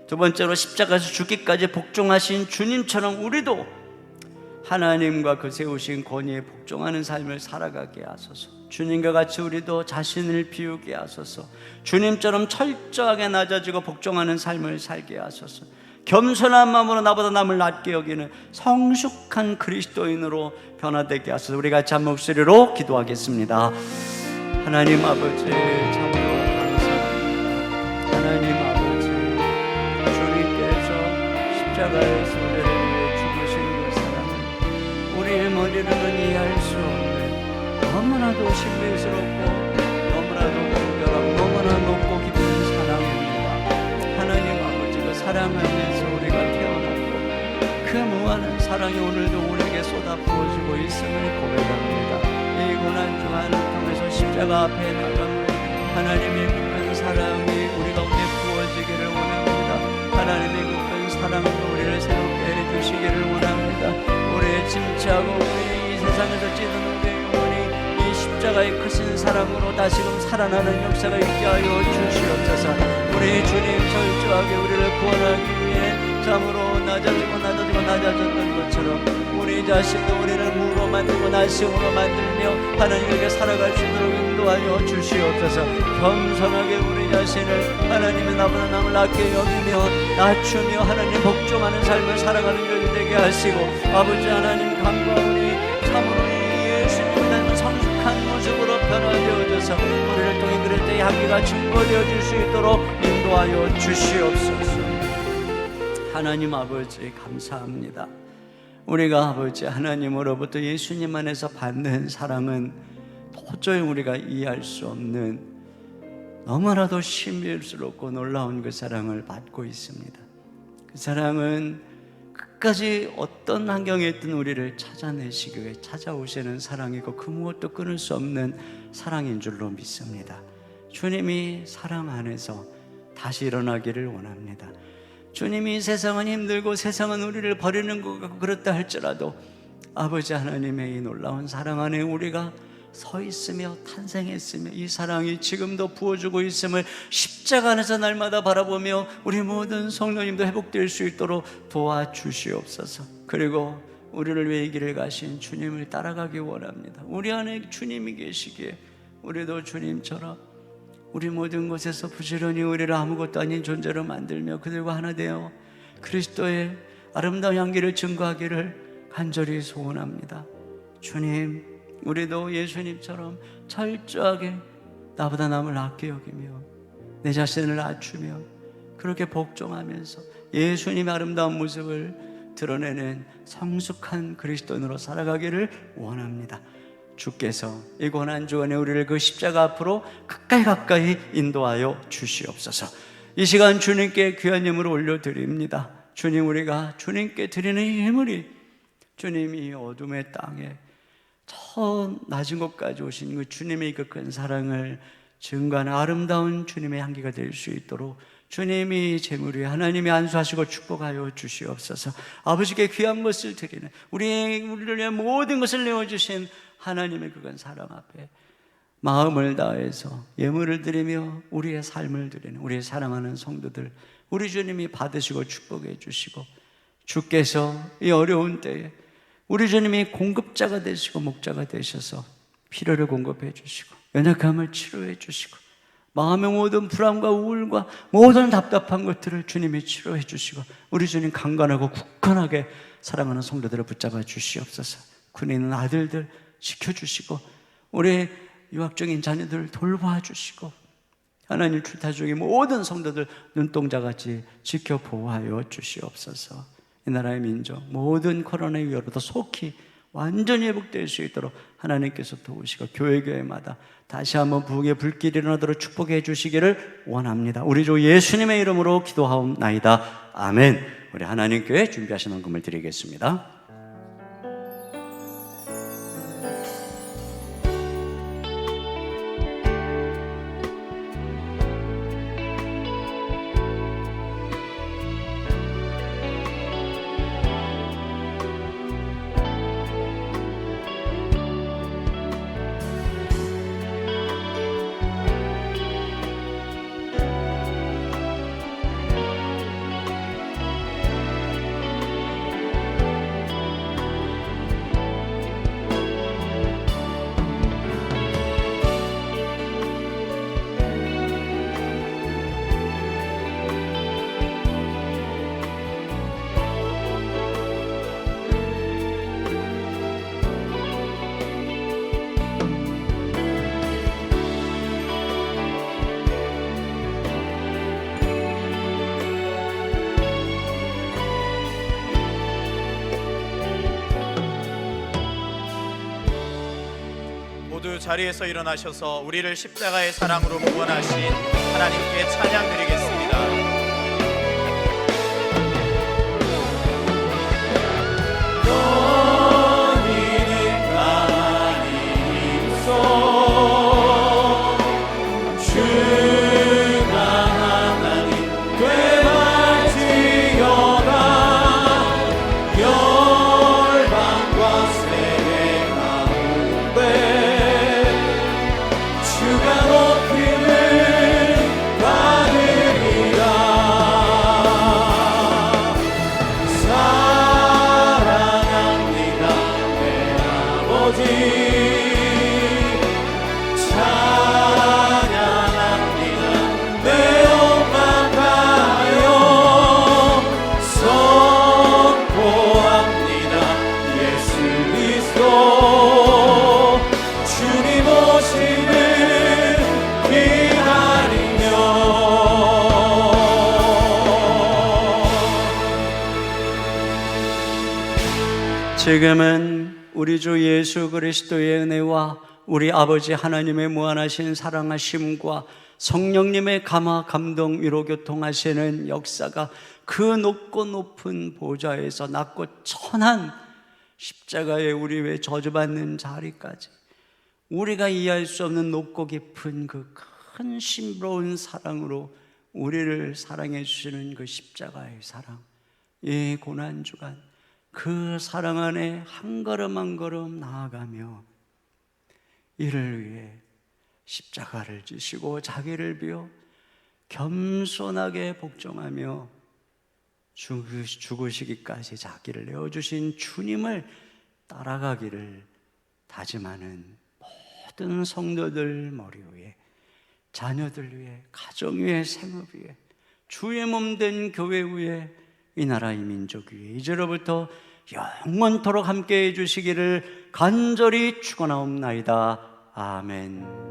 두 번째로 십자가에서 죽기까지 복종하신 주님처럼 우리도 하나님과 그 세우신 권위에 복종하는 삶을 살아가게 하소서. 주님과 같이 우리도 자신을 비우게 하소서. 주님처럼 철저하게 낮아지고 복종하는 삶을 살게 하소서. 겸손한 마음으로 나보다 남을 낮게 여기는 성숙한 그리스도인으로 변화되게 하소서. 우리 같이 한 목소리로 기도하겠습니다. 하나님 아버지, 참으로 감사합니다. 하나님 아버지, 주님께서 십자가에서 우리를 위해 죽으신 그 사랑을 우리의 머리로는 이해할 수 없는 너무나도 신비스럽고 너무나도 간결하고 너무나 높고 깊은 사랑입니다. 하나님 아버지, 그 사랑 안에서 우리가 태어났고 그 무한한 사랑이 오늘도 우리에게 쏟아 부어지고 있음을 고백합니다. 이 고난주간을 통해서 십자가 앞에 나가며 하나님의 그 큰 사랑이 우리 가운데 부어지기를 원합니다. 하나님의 그 큰 사랑으로 우리를 새롭게 해주시기를 원합니다. 우리의 침체하고 우리 이 세상에서 찌든 우리의 영혼이 이 십자가의 크신 사랑으로 다시금 살아나는 역사가 있게 하여 주시옵소서. 우리 주님 철저하게 우리를 구원하기 위해 참으로 낮아졌던 것처럼 우리 자신도 우리를 무로 만들고 나시으로 만들며 하나님에게 살아갈 수 있도록 인도하여 주시옵소서. 겸손하게 우리 자신을 하나님의 나보다 남을 낮게 여기며 낮추며 하나님 복종하는 삶을 살아가는 것이 되게 하시고, 아버지 하나님 감사하오니 참으로 이 예수님을 닮은 성숙한 모습으로 변화되어져서 우리를 통해 그럴 때의 향기가 증거되어 줄 수 있도록 인도하여 주시옵소서. 하나님 아버지 감사합니다. 우리가 아버지 하나님으로부터 예수님 안에서 받는 사랑은 도저히 우리가 이해할 수 없는 너무나도 신비스럽고 놀라운 그 사랑을 받고 있습니다. 그 사랑은 끝까지 어떤 환경에 있든 우리를 찾아내시기 위해 찾아오시는 사랑이고 그 무엇도 끊을 수 없는 사랑인 줄로 믿습니다. 주님이 사랑 안에서 다시 일어나기를 원합니다. 주님이 세상은 힘들고 세상은 우리를 버리는 것 같고 그렇다 할지라도 아버지 하나님의 이 놀라운 사랑 안에 우리가 서 있으며 탄생했으며 이 사랑이 지금도 부어주고 있음을 십자가 안에서 날마다 바라보며 우리 모든 성도님도 회복될 수 있도록 도와주시옵소서. 그리고 우리를 위해 이 길을 가신 주님을 따라가기 원합니다. 우리 안에 주님이 계시기에 우리도 주님처럼 우리 모든 곳에서 부지런히 우리를 아무것도 아닌 존재로 만들며 그들과 하나 되어 그리스도의 아름다운 향기를 증거하기를 간절히 소원합니다. 주님, 우리도 예수님처럼 철저하게 나보다 남을 낮게 여기며 내 자신을 낮추며 그렇게 복종하면서 예수님의 아름다운 모습을 드러내는 성숙한 그리스도인으로 살아가기를 원합니다. 주께서 이 고난주간에 우리를 그 십자가 앞으로 가까이 인도하여 주시옵소서. 이 시간 주님께 귀한 예물을 올려드립니다. 주님, 우리가 주님께 드리는 이 예물이 주님이 어둠의 땅에 저 낮은 곳까지 오신 그 주님의 그 큰 사랑을 증거하는 아름다운 주님의 향기가 될 수 있도록 주님이 제물이 하나님이 안수하시고 축복하여 주시옵소서. 아버지께 귀한 것을 드리는 우리를 위해 모든 것을 내어주신 하나님의 그건 사랑 앞에 마음을 다해서 예물을 드리며 우리의 삶을 드리는 우리의 사랑하는 성도들 우리 주님이 받으시고 축복해 주시고, 주께서 이 어려운 때에 우리 주님이 공급자가 되시고 목자가 되셔서 필요를 공급해 주시고 연약함을 치료해 주시고 마음의 모든 불안과 우울과 모든 답답한 것들을 주님이 치료해 주시고 우리 주님 강건하고 굳건하게 사랑하는 성도들을 붙잡아 주시옵소서. 군에 있는 아들들 지켜주시고 우리 유학 중인 자녀들 돌봐주시고 하나님 출타 중인 모든 성도들 눈동자같이 지켜 보호하여 주시옵소서. 이 나라의 민족 모든 코로나 위협으로부터 속히 완전히 회복될 수 있도록 하나님께서 도우시고 교회마다 다시 한번 부흥의 불길이 일어나도록 축복해 주시기를 원합니다. 우리 주 예수님의 이름으로 기도하옵나이다. 아멘. 우리 하나님께 준비하신 헌금을 드리겠습니다. 자리에서 일어나셔서 우리를 십자가의 사랑으로 구원하신 하나님께 찬양 드리겠습니다. 지금은 우리 주 예수 그리스도의 은혜와 우리 아버지 하나님의 무한하신 사랑하심과 성령님의 감화 감동 위로 교통하시는 역사가 그 높고 높은 보좌에서 낮고 천한 십자가에 우리 왜 저주받는 자리까지 우리가 이해할 수 없는 높고 깊은 그 큰 심부러운 사랑으로 우리를 사랑해 주시는 그 십자가의 사랑, 이 고난주간 그 사랑 안에 한 걸음 한 걸음 나아가며 이를 위해 십자가를 지시고 자기를 비워 겸손하게 복종하며 죽으시기까지 자기를 내어주신 주님을 따라가기를 다짐하는 모든 성도들 머리 위에, 자녀들 위에, 가정 위에, 생업 위에, 주의 몸 된 교회 위에, 이 나라 이 민족 위에 이제로부터 영원토록 함께해 주시기를 간절히 축원하옵나이다. 아멘.